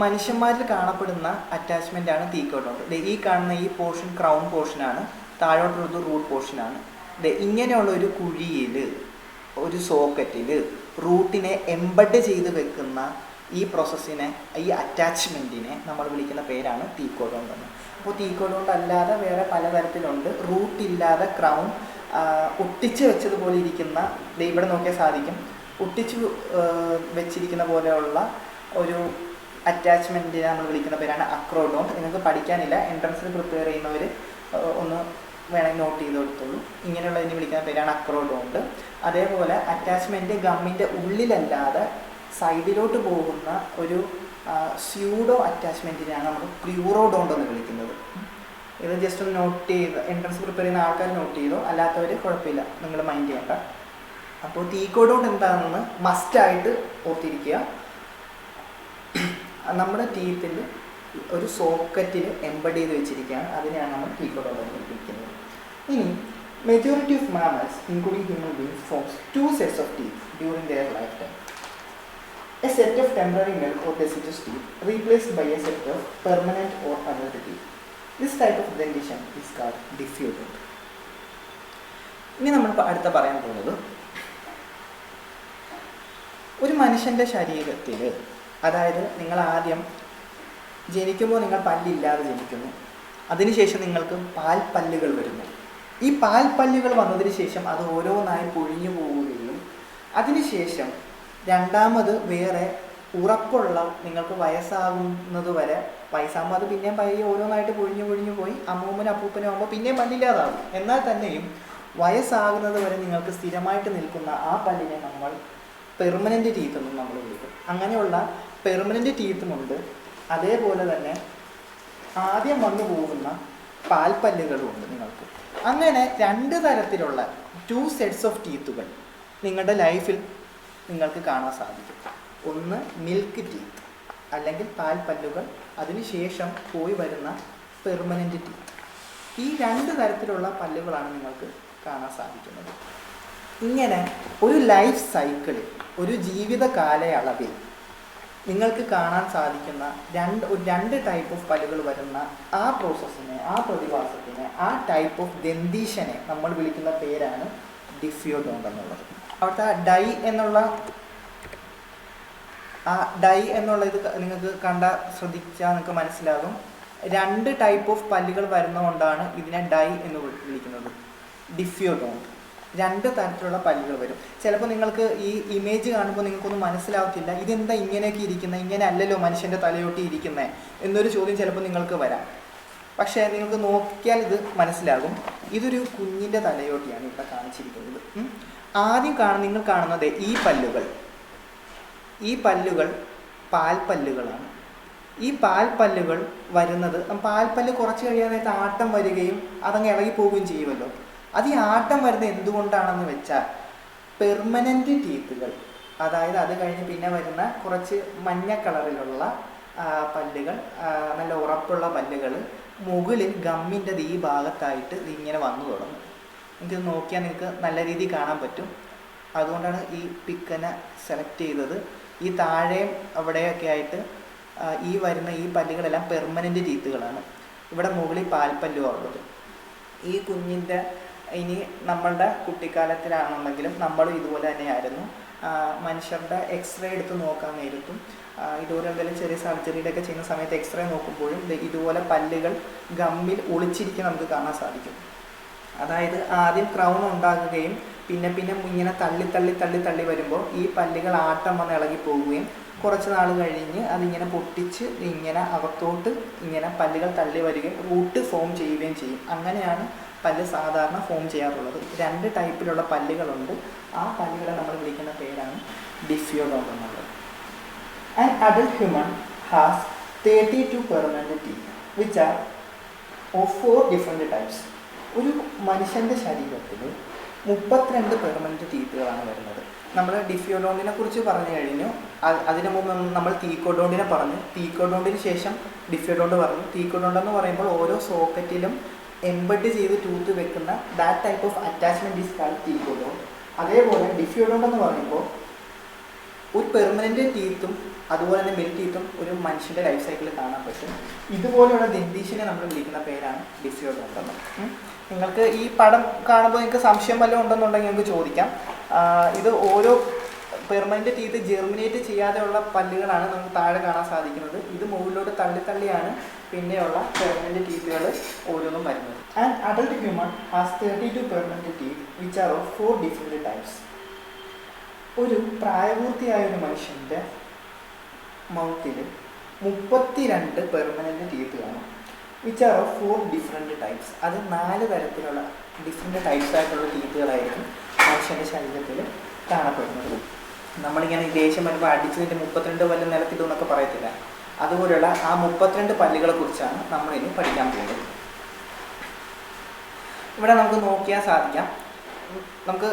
മനുഷ്യന്മാരിൽ കാണപ്പെടുന്ന അറ്റാച്ച്മെൻറ്റാണ് ടീക്കോഡോണ്ട്. ഈ കാണുന്ന ഈ പോർഷൻ ക്രൗൺ പോർഷനാണ്, താഴോട്ടുള്ളത് റൂട്ട് പോർഷനാണ്. ഇങ്ങനെയുള്ള ഒരു കുഴിയിൽ, ഒരു സോക്കറ്റിൽ റൂട്ടിനെ എംബഡ് ചെയ്ത് വെക്കുന്ന ഈ പ്രോസസ്സിനെ, ഈ അറ്റാച്ച്മെൻറ്റിനെ നമ്മൾ വിളിക്കുന്ന പേരാണ് ടീക്കോഡോണ്ട് എന്ന്. അപ്പോൾ ടീക്കോഡോണ്ട് അല്ലാതെ വേറെ പലതരത്തിലുണ്ട്. റൂട്ടില്ലാതെ ക്രൗൺ ഒട്ടിച്ച് വെച്ചതുപോലെ ഇരിക്കുന്ന, ഇവിടെ നോക്കിയാൽ സാധിക്കും, ഒട്ടിച്ച് വെച്ചിരിക്കുന്ന പോലെയുള്ള ഒരു അറ്റാച്ച്മെൻറ്റിനെ നമ്മൾ വിളിക്കുന്ന പേരാണ് അക്രോഡോണ്ട്. നിങ്ങൾക്ക് പഠിക്കാനില്ല, എൻട്രൻസിൽ പ്രിപ്പയർ ചെയ്യുന്നവർ ഒന്ന് വേണമെങ്കിൽ നോട്ട് ചെയ്ത് കൊടുത്തോളൂ. ഇങ്ങനെയുള്ളതിനെ വിളിക്കുന്ന പേരാണ് അക്രോഡോണ്ട്. അതേപോലെ അറ്റാച്ച്മെൻറ്റ് ഗമ്മിൻ്റെ ഉള്ളിലല്ലാതെ സൈഡിലോട്ട് പോകുന്ന ഒരു സ്യൂഡോ അറ്റാച്ച്മെൻറ്റിനെയാണ് നമ്മൾ പ്യൂറോഡോണ്ട് എന്ന് വിളിക്കുന്നത്. ഇത് ജസ്റ്റ് ഒന്ന് നോട്ട് ചെയ്ത്, എൻട്രൻസ് പ്രിപ്പയർ ചെയ്യുന്ന ആൾക്കാർ നോട്ട് ചെയ്തോ, അല്ലാത്തവർ കുഴപ്പമില്ല, നിങ്ങൾ മൈൻഡ് ചെയ്യണ്ട. അപ്പോൾ ടീക്കോഡോണ്ട് എന്താണെന്ന് മസ്റ്റായിട്ട് ഓർത്തിരിക്കുക. നമ്മുടെ ടീത്തിൽ ഒരു സോക്കറ്റിൽ എംബഡ് ചെയ്ത് വെച്ചിരിക്കുകയാണ്, അതിനെയാണ് നമ്മൾ ടീക്കോഡോണ്ട് എന്ന് വിളിക്കുന്നത്. ഇനി majority of mammals including human beings forms 2 sets of teeth during their lifetime. A set of temporary milk or deciduous teeth replaced by a set of permanent or another teeth. This type of dentition is called diffudent. ഇനി നമ്മളിപ്പോൾ അടുത്ത പറയാൻ പോകുന്നത്, ഒരു മനുഷ്യൻ്റെ ശരീരത്തിൽ, അതായത് നിങ്ങൾ ആദ്യം ജനിക്കുമ്പോൾ നിങ്ങൾ പല്ലില്ലാതെ ജനിക്കുന്നു, അതിനുശേഷം നിങ്ങൾക്ക് പാൽപ്പല്ലുകൾ വരുന്നു. ഈ പാൽപ്പല്ലുകൾ വന്നതിന് ശേഷം അത് ഓരോന്നായി പൊഴിഞ്ഞു പോവുകയും അതിനുശേഷം രണ്ടാമത് വേറെ ഉറപ്പുള്ള, നിങ്ങൾക്ക് വയസ്സാകുന്നത് വരെ, വയസ്സാകുമ്പോൾ അത് പിന്നെയും പയ്യെ ഓരോന്നായിട്ട് പൊഴിഞ്ഞു പോയി അമ്മൂമ്മനും അപ്പൂപ്പനും ആകുമ്പോൾ പിന്നെയും പല്ലില്ലാതാകും. എന്നാൽ തന്നെയും വയസ്സാകുന്നത് വരെ നിങ്ങൾക്ക് സ്ഥിരമായിട്ട് നിൽക്കുന്ന ആ പല്ലിനെ നമ്മൾ പെർമനൻ്റ് ടീത്ത് എന്നും നമ്മൾ വിളിക്കും. അങ്ങനെയുള്ള പെർമനൻ്റ് ടീത്തുമുണ്ട്. അതേപോലെ തന്നെ ആദ്യം വന്നു പോകുന്ന പാൽപ്പല്ലുകളും ഉണ്ട് നിങ്ങൾക്ക്. അങ്ങനെ 2 തരത്തിലുള്ള 2 sets of ടീത്തുകൾ നിങ്ങളുടെ ലൈഫിൽ നിങ്ങൾക്ക് കാണാൻ സാധിക്കും. ഒന്ന് മിൽക്ക് ടീത്ത് അല്ലെങ്കിൽ പാൽപ്പല്ലുകൾ, അതിനുശേഷം പോയി വരുന്ന പെർമനൻ്റ് ടീത്ത്. ഈ 2 തരത്തിലുള്ള പല്ലുകളാണ് നിങ്ങൾക്ക് കാണാൻ സാധിക്കുന്നത്. ഇങ്ങനെ ഒരു ലൈഫ് സൈക്കിളിൽ, ഒരു ജീവിത കാലയളവിൽ നിങ്ങൾക്ക് കാണാൻ സാധിക്കുന്ന 2 ടൈപ്പ് ഓഫ് പല്ലുകൾ വരുന്ന ആ പ്രോസസ്സിനെ, ആ പ്രതിഭാസത്തിനെ, ആ ടൈപ്പ് ഓഫ് ദന്തീശനെ നമ്മൾ വിളിക്കുന്ന പേരാണ് ഡിഫ്യൂഡോണ്ട് എന്നുള്ളത്. അവിടുത്തെ ഡൈ എന്നുള്ള ഇത് നിങ്ങൾക്ക് ശ്രദ്ധിച്ചാൽ നിങ്ങൾക്ക് മനസ്സിലാകും. 2 ടൈപ്പ് ഓഫ് പല്ലുകൾ വരുന്നതുകൊണ്ടാണ് ഇതിനെ ഡൈ എന്ന് വിളിക്കുന്നത്. ഡിഫ്യൂഡോണ്ട് 2 തരത്തിലുള്ള പല്ലുകൾ വരും. ചിലപ്പോൾ നിങ്ങൾക്ക് ഈ ഇമേജ് കാണുമ്പോൾ നിങ്ങൾക്കൊന്നും മനസ്സിലാവത്തില്ല, ഇതെന്താ ഇങ്ങനെയൊക്കെ ഇരിക്കുന്നത്, ഇങ്ങനെ അല്ലല്ലോ മനുഷ്യൻ്റെ തലയോട്ടി ഇരിക്കുന്നത് എന്നൊരു ചോദ്യം ചിലപ്പോൾ നിങ്ങൾക്ക് വരാം. പക്ഷേ നിങ്ങൾക്ക് നോക്കിയാൽ ഇത് മനസ്സിലാകും. ഇതൊരു കുഞ്ഞിൻ്റെ തലയോട്ടിയാണ് ഇവിടെ കാണിച്ചിരിക്കുന്നത്. ആദ്യം നിങ്ങൾ കാണുന്നത് ഈ പല്ലുകൾ, ഈ പല്ലുകൾ പാൽപ്പല്ലുകളാണ്. ഈ പാൽപ്പല്ലുകൾ വരുന്നത്, പാൽപ്പല്ല് കുറച്ച് കഴിയാൻ നേരത്തെ ആട്ടം വരികയും അതങ്ങ് ഇളകി പോവുകയും ചെയ്യുമല്ലോ. അത് ഈ ആട്ടം വരുന്നത് എന്തുകൊണ്ടാണെന്ന് വെച്ചാൽ പെർമനൻ്റ് ടീത്തുകൾ, അതായത് അത് കഴിഞ്ഞ് പിന്നെ വരുന്ന കുറച്ച് മഞ്ഞ കളറിലുള്ള പല്ലുകൾ, നല്ല ഉറപ്പുള്ള പല്ലുകൾ മുകളിൽ ഗമ്മിൻ്റെ ഈ ഭാഗത്തായിട്ട് ഇങ്ങനെ വന്നു തുടങ്ങും. നിങ്ങൾക്ക് നോക്കിയാൽ നിങ്ങൾക്ക് നല്ല രീതിയിൽ കാണാൻ പറ്റും. അതുകൊണ്ടാണ് ഈ പിക്കനെ സെലക്ട് ചെയ്തത്. ഈ താഴെയും അവിടെയൊക്കെ ആയിട്ട് ഈ വരുന്ന ഈ പല്ലുകളെല്ലാം പെർമനൻ്റ് ടീത്തുകളാണ്. ഇവിടെ മുകളിൽ പാൽപ്പല്ലുമാണ് ഉള്ളത്. ഈ കുഞ്ഞിൻ്റെ ഇനി നമ്മളുടെ കുട്ടിക്കാലത്തിലാണെന്നെങ്കിലും നമ്മളും ഇതുപോലെ തന്നെയായിരുന്നു. മനുഷ്യരുടെ എക്സ്റേ എടുത്ത് നോക്കാൻ നേരത്തും ഇതുപോലെ എന്തെങ്കിലും ചെറിയ സർജറിയുടെയൊക്കെ ചെയ്യുന്ന സമയത്ത് എക്സ്റേ നോക്കുമ്പോഴും ഇതുപോലെ പല്ലുകൾ ഗമ്മിൽ ഒളിച്ചിരിക്കാൻ നമുക്ക് കാണാൻ സാധിക്കും. അതായത് ആദ്യം ക്രൗൺ ഉണ്ടാകുകയും പിന്നെ ഇങ്ങനെ തള്ളി വരുമ്പോൾ ഈ പല്ലുകൾ ആട്ടം വന്ന് ഇളകി പോവുകയും കുറച്ച് നാൾ കഴിഞ്ഞ് അതിങ്ങനെ പൊട്ടിച്ച് ഇങ്ങനെ അകത്തോട്ട് ഇങ്ങനെ പല്ലുകൾ തള്ളി വരികയും റൂട്ട് ഫോം ചെയ്യുകയും ചെയ്യും. അങ്ങനെയാണ് പല്ല് സാധാരണ ഫോം ചെയ്യാറുള്ളത്. 2 ടൈപ്പിലുള്ള പല്ലുകളുണ്ട്. ആ പല്ലുകളെ നമ്മൾ വിളിക്കുന്ന പേരാണ് ഡിഫ്യോഡോണ്ട് എന്നുള്ളത്. An adult human has 32 permanent teeth which are of 4 different types. ഒരു മനുഷ്യൻ്റെ ശരീരത്തിൽ 32 പെർമനൻറ്റ് ടീത്തുകളാണ് വരുന്നത്. നമ്മൾ ഡിഫ്യോഡോണ്ടിനെ കുറിച്ച് പറഞ്ഞു കഴിഞ്ഞു. അതിനു മുമ്പ് നമ്മൾ തീക്കോഡോണ്ടിനെ പറഞ്ഞു. തീക്കോഡോണ്ടിന് ശേഷം ഡിഫ്യോഡോണ്ട് പറഞ്ഞു. തീക്കോഡോണ്ട് എന്ന് പറയുമ്പോൾ ഓരോ സോക്കറ്റിലും എംബഡ് ചെയ്ത് ടൂത്ത് വെക്കുന്ന that type of attachment is called thecodont. അതേപോലെ ഡിഫ്യോഡോണ്ട് എന്ന് പറയുമ്പോൾ ഒരു പെർമനൻ്റ് ടീത്തും അതുപോലെ തന്നെ മിൽ ടീത്തും ഒരു മനുഷ്യൻ്റെ ലൈഫ് സൈക്കിളിൽ കാണാൻ പറ്റും. ഇതുപോലെയുള്ള ദന്തീശിനെ നമ്മൾ വിളിക്കുന്ന പേരാണ് ഡിഫ്യോഡോണ്ട് എന്ന്. നിങ്ങൾക്ക് ഈ പടം കാണുമ്പോൾ നിങ്ങൾക്ക് സംശയം വല്ലതും ഉണ്ടെന്നുണ്ടെങ്കിൽ നിങ്ങൾക്ക് ചോദിക്കാം. ഇത് ഓരോ പെർമനൻ്റ് ടീത്ത് ജെർമിനേറ്റ് ചെയ്യാതെയുള്ള പല്ലുകളാണ് നമുക്ക് താഴെ കാണാൻ സാധിക്കുന്നത്. ഇത് മുകളിലോട്ട് തള്ളിയാണ് പിന്നെയുള്ള പെർമനൻ്റ് ടീത്തുകൾ ഓരോന്നും വരുന്നത്. And adult human has 32 permanent teeth which are of 4 different types. ഒരു പ്രായപൂർത്തിയായ ഒരു മനുഷ്യൻ്റെ മൗത്തിൽ 32 പെർമനൻ്റ് ടീത്ത് കാണും. Which are of 4 different types. അത് 4 തരത്തിലുള്ള ഡിഫറെൻറ്റ് ടൈപ്സ് ആയിട്ടുള്ള ടീത്തുകളായിരിക്കും മനുഷ്യൻ്റെ ശരീരത്തിൽ കാണപ്പെടുന്നത്. നമ്മളിങ്ങനെ ദേഷ്യം വരുമ്പോൾ അടിച്ചതിൻ്റെ 32 പല്ല് നിലത്തിടുമെന്നൊക്കെ പറയത്തില്ല. അതുപോലെയുള്ള ആ 32 പല്ലുകളെ കുറിച്ചാണ് നമ്മളിനി പഠിക്കാൻ പോകുന്നത്. ഇവിടെ നമുക്ക് നോക്കിയാൽ സാധിക്കാം, നമുക്ക്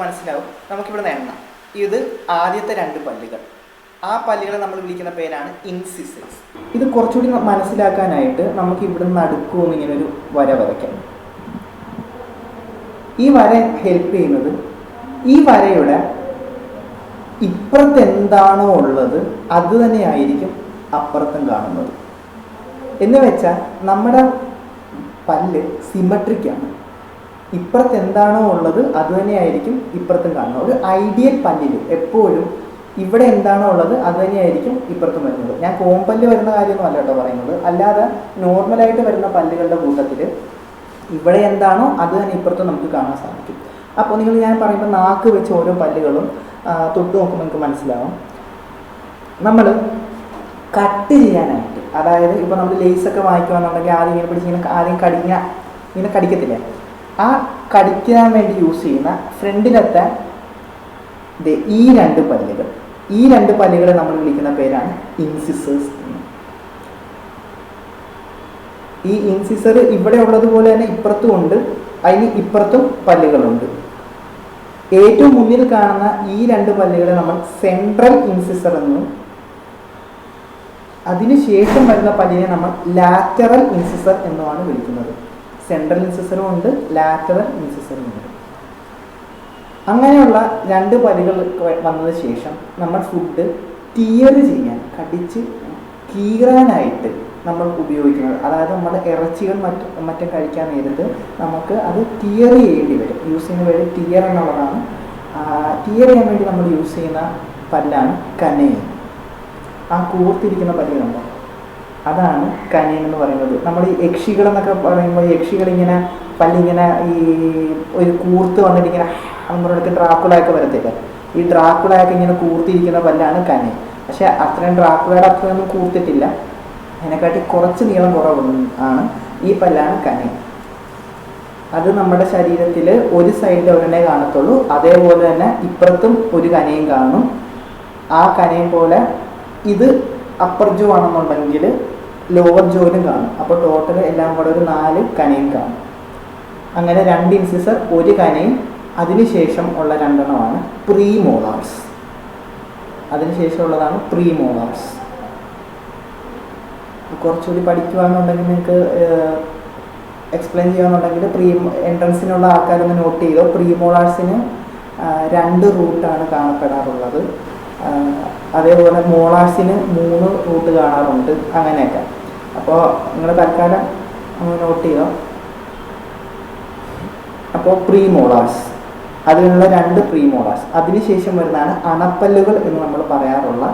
മനസ്സിലാവും. നമുക്കിവിടെ എണ്ണാം. ഇത് ആദ്യത്തെ 2 പല്ലുകൾ. ആ പല്ലുകളെ നമ്മൾ വിളിക്കുന്ന പേരാണ് ഇൻസിസേഴ്സ്. ഇത് കുറച്ചുകൂടി മനസ്സിലാക്കാനായിട്ട് നമുക്ക് ഇവിടെ നടുക്കുമെന്ന് ഇങ്ങനെ ഒരു വര വരയ്ക്കാം. ഈ വര ഹെൽപ്പ് ചെയ്യുന്നത് ഈ വരയുടെ ഇപ്പുറത്ത് എന്താണോ ഉള്ളത് അത് തന്നെയായിരിക്കും അപ്പുറത്തും കാണുന്നത്. എന്ന് വെച്ചാൽ നമ്മുടെ പല്ല് സിമെട്രിക്കാണ്. ഇപ്പുറത്ത് എന്താണോ ഉള്ളത് അത് തന്നെയായിരിക്കും ഇപ്പുറത്തും കാണുന്നത്. ഒരു ഐഡിയൽ പല്ലിൽ എപ്പോഴും ഇവിടെ എന്താണോ ഉള്ളത് അത് തന്നെയായിരിക്കും ഇപ്പുറത്തും വരുന്നത്. ഞാൻ കോമ്പല്ല് വരുന്ന കാര്യമൊന്നും അല്ല കേട്ടോ പറയുന്നത്. അല്ലാതെ നോർമലായിട്ട് വരുന്ന പല്ലുകളുടെ കൂട്ടത്തിൽ ഇവിടെ എന്താണോ അത് തന്നെ ഇപ്പുറത്തും നമുക്ക് കാണാൻ സാധിക്കും. അപ്പോൾ ഞാൻ പറയുമ്പോൾ നാക്ക് വെച്ച് ഓരോ പല്ലുകളും തൊട്ട് നോക്കുമ്പോൾ നിങ്ങൾക്ക് മനസ്സിലാവും. നമ്മൾ കട്ട് ചെയ്യാനായിട്ട്, അതായത് ഇപ്പോൾ നമ്മൾ ലേസൊക്കെ വാങ്ങിക്കുകയാണെന്നുണ്ടെങ്കിൽ ആദ്യം ഇങ്ങനെ പിടിച്ച് ആദ്യം ഇങ്ങനെ കടിക്കത്തില്ലേ, ആ കടിക്കാൻ വേണ്ടി യൂസ് ചെയ്യുന്ന ഫ്രണ്ടിലത്തെ ഈ 2 പല്ലുകൾ, ഈ 2 പല്ലുകളെ നമ്മൾ വിളിക്കുന്ന പേരാണ് ഇൻസിസേഴ്സ്. ഈ ഇൻസിസർ ഇവിടെ ഉള്ളതുപോലെ തന്നെ ഇപ്പുറത്തും ഉണ്ട്, അതിന് ഇപ്പുറത്തും പല്ലുകളുണ്ട്. ഏറ്റവും മുന്നിൽ കാണുന്ന ഈ 2 പല്ലുകളെ നമ്മൾ സെൻട്രൽ ഇൻസിസർ എന്നും അതിനുശേഷം വരുന്ന പല്ലിനെ നമ്മൾ ലാറ്ററൽ ഇൻസിസർ എന്നുമാണ് വിളിക്കുന്നത്. സെൻട്രൽ ഇൻസിസറും ഉണ്ട്, ലാറ്ററൽ ഇൻസിസറും ഉണ്ട്. അങ്ങനെയുള്ള 2 പല്ലുകൾ വന്നതിന് ശേഷം നമ്മൾ ഫുഡ് ടിയർ ചെയ്യാൻ, കടിച്ച് കീറാനായിട്ട് നമ്മൾ ഉപയോഗിക്കുന്നത്, അതായത് നമ്മുടെ ഇറച്ചികൾ മറ്റും കഴിക്കാൻ നേരത്ത് നമുക്ക് അത് ടിയർ ചെയ്യേണ്ടി വരും. യൂസ് ചെയ്യുന്ന പേര് ടിയർ എന്നുള്ളതാണ്. ടിയർ ചെയ്യാൻ വേണ്ടി നമ്മൾ യൂസ് ചെയ്യുന്ന പല്ലാണ് കനൈൻ. ആ കൂർത്തിരിക്കുന്ന പല്ല് കണ്ടോ, അതാണ് കനൈൻ എന്ന് പറയുന്നത്. നമ്മൾ ഈ യക്ഷികളെന്നൊക്കെ പറയുമ്പോൾ യക്ഷികളിങ്ങനെ പല്ലിങ്ങനെ ഈ ഒരു കൂർത്ത് വന്നിട്ട് ഇങ്ങനെ നമ്മുടെ അടുത്ത് ഡ്രാക്കുളയൊക്കെ വരത്തില്ല, ഈ ഡ്രാക്കുളയൊക്കെ ഇങ്ങനെ കൂർത്തിരിക്കുന്ന പല്ലാണ് കനൈൻ. പക്ഷെ അത്രയും ഡ്രാക്കുളയുടെ അത്രയൊന്നും കൂർത്തിട്ടില്ല, അതിനെക്കാട്ടി കുറച്ച് നീളം കുറവാണ് ഈ പല്ലാണ് കനൈൻ. അത് നമ്മുടെ ശരീരത്തിൽ ഒരു സൈഡിൽ ഒരെണ്ണേ കാണത്തുള്ളൂ. അതേപോലെ തന്നെ ഇപ്പുറത്തും ഒരു കനയും കാണും. ആ കനയും പോലെ ഇത് അപ്പർ ജോ ആണെന്നുണ്ടെങ്കിൽ ലോവർ ജോയിലും കാണും. അപ്പോൾ ടോട്ടൽ എല്ലാം കൂടെ ഒരു 4 കനയും കാണും. അങ്ങനെ 2 ഇൻസിസർ, 1 കനയും, അതിനുശേഷം ഉള്ള 2 പ്രീമോളാർസ്. അതിനുശേഷമുള്ളതാണ് പ്രീമോളാർസ്. കുറച്ചുകൂടി പഠിക്കുകയാണെന്നുണ്ടെങ്കിൽ നിങ്ങൾക്ക് എക്സ്പ്ലെയിൻ ചെയ്യുകയാണെന്നുണ്ടെങ്കിൽ എൻട്രൻസിനുള്ള ആൾക്കാരൊന്ന് നോട്ട് ചെയ്തോ. പ്രീമോളാർസിന് 2 റൂട്ടാണ് കാണപ്പെടാറുള്ളത്. അതേപോലെ മോളാർസിന് 3 റൂട്ട് കാണാറുണ്ട്. അങ്ങനെയൊക്കെ. അപ്പോൾ നിങ്ങൾ തൽക്കാലം നോട്ട് ചെയ്തോ. അപ്പോൾ പ്രീമോളാർസ്, അതിനുള്ള 2 പ്രീമോളാർസ്. അതിനുശേഷം വരുന്നതാണ് അണപ്പല്ലുകൾ എന്ന് നമ്മൾ പറയാറുള്ള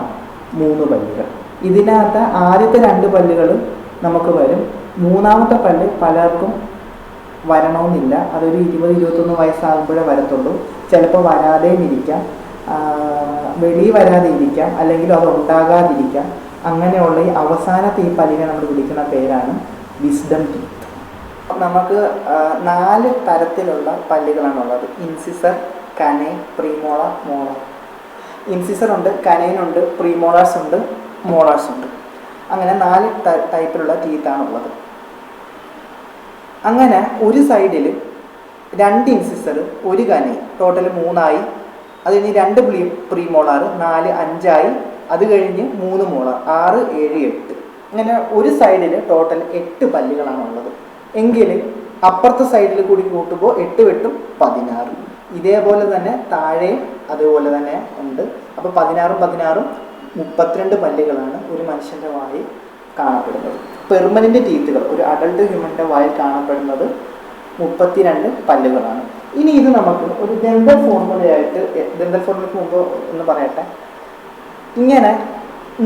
3 പല്ലുകൾ. ഇതിനകത്ത് ആദ്യത്തെ 2 പല്ലുകൾ നമുക്ക് വരും. മൂന്നാമത്തെ പല്ല് പലർക്കും വരണമെന്നില്ല. അതൊരു 20-21 വയസ്സാകുമ്പോഴേ വരത്തുള്ളൂ. ചിലപ്പോൾ വരാതെയും ഇരിക്കാം, വെളി വരാതെ ഇരിക്കാം, അല്ലെങ്കിൽ അത് ഉണ്ടാകാതിരിക്കാം. അങ്ങനെയുള്ള ഈ അവസാനത്തെ ഈ പല്ലിനെ നമ്മൾ വിളിക്കുന്ന പേരാണ് വിസ്ഡം ടീത്ത്. നമുക്ക് 4 തരത്തിലുള്ള പല്ലുകളാണുള്ളത്. Incisor, canine, premolar, molar. Incisor ഉണ്ട്, കനൈനുണ്ട്, പ്രീമോളാർസ് ഉണ്ട്, മോളാർസ് ഉണ്ട്. അങ്ങനെ 4 ടൈപ്പിലുള്ള ടീത്താണുള്ളത്. അങ്ങനെ ഒരു സൈഡിൽ 2 ഇൻസിസർ, 1 കനൈ, ടോട്ടൽ 3 അത് കഴിഞ്ഞ് 2 പ്രീമോളാർ, 4, 5 അത് കഴിഞ്ഞ് 3 മോളാർ, 6, 7, 8. അങ്ങനെ ഒരു സൈഡിൽ ടോട്ടൽ 8 പല്ലുകളാണുള്ളത്. എങ്കിൽ അപ്പുറത്തെ സൈഡിൽ കൂടി കൂട്ടുമ്പോൾ 8 8 16. ഇതേപോലെ തന്നെ താഴെയും അതുപോലെ തന്നെ ഉണ്ട്. അപ്പോൾ 16 16 32 പല്ലുകളാണ് ഒരു മനുഷ്യൻ്റെ വായിൽ കാണപ്പെടുന്നത്. പെർമനൻ്റ് ടീത്തുകൾ ഒരു അഡൾട്ട് ഹ്യൂമൻ്റെ വായിൽ കാണപ്പെടുന്നത് 32 പല്ലുകളാണ്. ഇനി ഇത് നമുക്ക് ഒരു ഡെന്റൽ ഫോർമുലയായിട്ട്, ഡെന്റൽ ഫോർമുലയ്ക്ക് മുമ്പ് എന്ന് പറയട്ടെ, ഇങ്ങനെ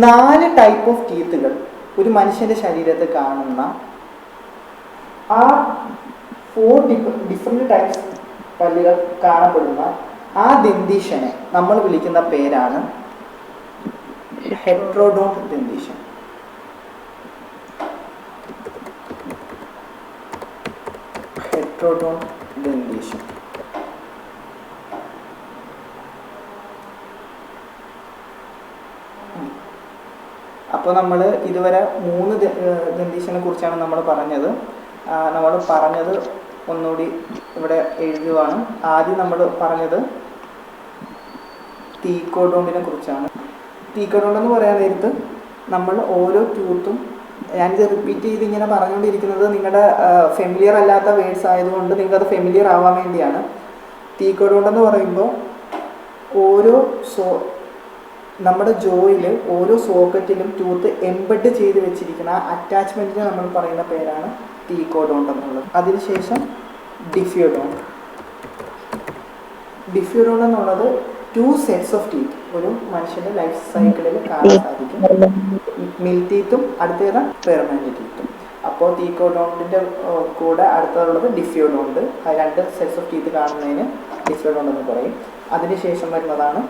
4 ടൈപ്പ് ഓഫ് ടീത്തുകൾ ഒരു മനുഷ്യൻ്റെ ശരീരത്തിൽ കാണുന്ന ആ 4 ഡിഫറെൻ്റ് ടൈപ്സ് പല്ലുകൾ കാണപ്പെടുന്ന ആ ദന്തീശനെ നമ്മൾ വിളിക്കുന്ന പേരാണ് ഹെട്രോഡോണ്ട് ദന്തീശൻ. ഹെട്രോഡോണ്ട് ദന്തീശൻ. അപ്പോൾ നമ്മൾ ഇതുവരെ 3 ദന്തീശനെ കുറിച്ചാണ് നമ്മൾ പറഞ്ഞത്. നമ്മൾ പറഞ്ഞത് ഒന്നുകൂടി ഇവിടെ എഴുതുവാണ്. ആദ്യം നമ്മൾ പറഞ്ഞത് ടീക്കോഡോണ്ടിനെ കുറിച്ചാണ്. ടീക്കോഡോണ്ടെന്ന് പറയാൻ നേരത്ത് നമ്മൾ ഓരോ ടൂത്തും, ഞാനിത് റിപ്പീറ്റ് ചെയ്ത് ഇങ്ങനെ പറഞ്ഞുകൊണ്ടിരിക്കുന്നത് നിങ്ങളുടെ ഫെമിലിയർ അല്ലാത്ത വേർഡ്സ് ആയതുകൊണ്ട് നിങ്ങൾക്കത് ഫെമിലിയർ ആവാൻ വേണ്ടിയാണ്. ടീക്കോഡോണ്ടെന്ന് പറയുമ്പോൾ ഓരോ നമ്മുടെ ജോയിൽ ഓരോ സോക്കറ്റിലും ടൂത്ത് എംബഡ് ചെയ്ത് വെച്ചിരിക്കുന്ന അറ്റാച്ച്മെൻറ്റിനെ നമ്മൾ പറയുന്ന പേരാണ് ടീക്കോഡോണ്ട് എന്നുള്ളത്. അതിനുശേഷം ഡിഫ്യൂഡോണ്ട്. ഡിഫ്യൂഡോണ്ട് എന്നുള്ളത് 2 സെറ്റ്സ് ഓഫ് ടീത്ത് ഒരു മനുഷ്യൻ്റെ ലൈഫ് സൈക്കിളിൽ കാണാൻ സാധിക്കും. മിൽ ടീത്തും അടുത്തത് പെർമനൻ്റ് ടീത്തും. അപ്പോൾ ടീക്കോഡോണ്ടിൻ്റെ കൂടെ അടുത്തുള്ളത് ഡിഫ്യൂഡോണ്ട്. 2 സെറ്റ്സ് ഓഫ് ടീത്ത് കാണുന്നതിന് ഡിഫ്യൂഡോണ്ട് എന്ന് പറയും. അതിനുശേഷം വരുന്നതാണ്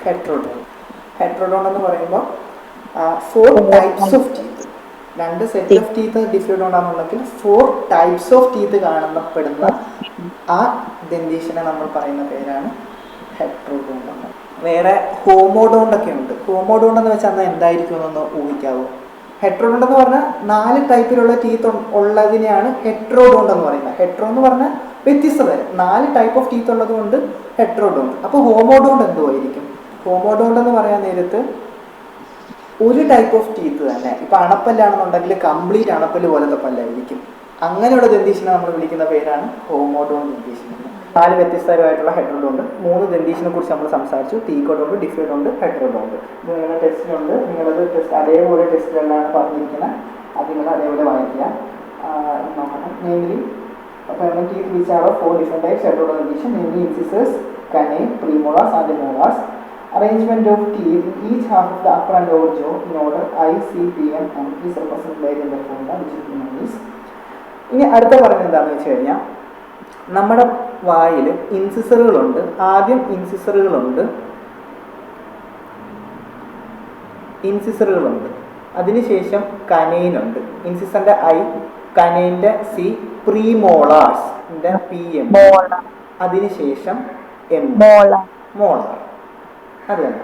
ഹെട്രോഡോണ്ട്. ഹെട്രോഡോണ്ട് എന്ന് പറയുമ്പോൾ 4 types of teeth, 2 set of teeth diphyodont ആണെന്നുണ്ടെങ്കിൽ 4 ടൈപ്സ് ഓഫ് ടീത്ത് കാണപ്പെടുന്ന ആ ദന്തീശനെ നമ്മൾ പറയുന്ന പേരാണ് ഹെട്രോഡോണ്ട്. വേറെ ഹോമോഡോണ്ട് ഒക്കെ ഉണ്ട്. ഹോമോഡോണ്ട് എന്ന് വെച്ചാൽ എന്തായിരിക്കും എന്നൊന്ന് ഊഹിക്കാവോ? ഹെട്രോഡോണ്ട് എന്ന് പറഞ്ഞാൽ 4 ടൈപ്പിലുള്ള ടീത്ത് ഉള്ളതിനെയാണ് ഹെട്രോഡോണ്ട് എന്ന് പറയുന്നത്. ഹെട്രോ എന്ന് പറഞ്ഞാൽ വ്യത്യസ്ത തരം, 4 ടൈപ്പ് ഓഫ് ടീത്ത് ഉള്ളത് കൊണ്ട് ഹെട്രോഡോണ്ട്. അപ്പോൾ ഹോമോഡോണ്ട് എന്തുമായിരിക്കും? ഹോമോഡോണ്ട് എന്ന് പറയാൻ നേരത്ത് ഒരു ടൈപ്പ് ഓഫ് ടീത്ത് തന്നെ. ഇപ്പം അണപ്പല്ലാണെന്നുണ്ടെങ്കിൽ കംപ്ലീറ്റ് അണപ്പല്ല് പോലത്തെ പല്ലായിരിക്കും. അങ്ങനെയുള്ള ദന്തീശനെ നമ്മൾ വിളിക്കുന്ന പേരാണ് ഹോമോഡോണ്ട് ദന്തീശൻ. 4 വ്യത്യസ്തമായിട്ടുള്ള ഹെട്രോഡോണ്ട്. 3 ദന്തീശനെ കുറിച്ച് നമ്മൾ സംസാരിച്ചു. ടീക്കോഡോണ്ട്, ഡിഫ്യൂഡോണ്ട്, ഹെട്രോഡോണ്ട്. ഇത് നിങ്ങളുടെ ടെസ്റ്റിലുണ്ട്. നിങ്ങളത് ടെസ്റ്റ് അതേപോലെ ടെസ്റ്റിലെല്ലാം പറഞ്ഞിരിക്കുന്നത്. അത് നിങ്ങൾ അതേപോലെ വായിക്കുക. നോക്കണം. Mainly permanent teeth which are of 4 different types heterodont dentition, namely incisors, canine, premolars and molars. Arrangement of teeth in each half of the upper and lower jaw in order I, C, P, M, M is represented by the formula which is known as. ഇനി അടുത്ത പറയുന്നത് എന്താണെന്ന് വെച്ച് കഴിഞ്ഞാൽ നമ്മുടെ വായിൽ ഇൻസിസറുകളുണ്ട്. ആദ്യം ഇൻസിസറുകളുണ്ട്. അതിനുശേഷം കനൈനുണ്ട്. ഇൻസിസറിൻ്റെ I, കനൈൻ്റെ C, പ്രീമോളാർസിൻ്റെ PM, അതിനുശേഷം M, മോളാർ. അത് തന്നെ.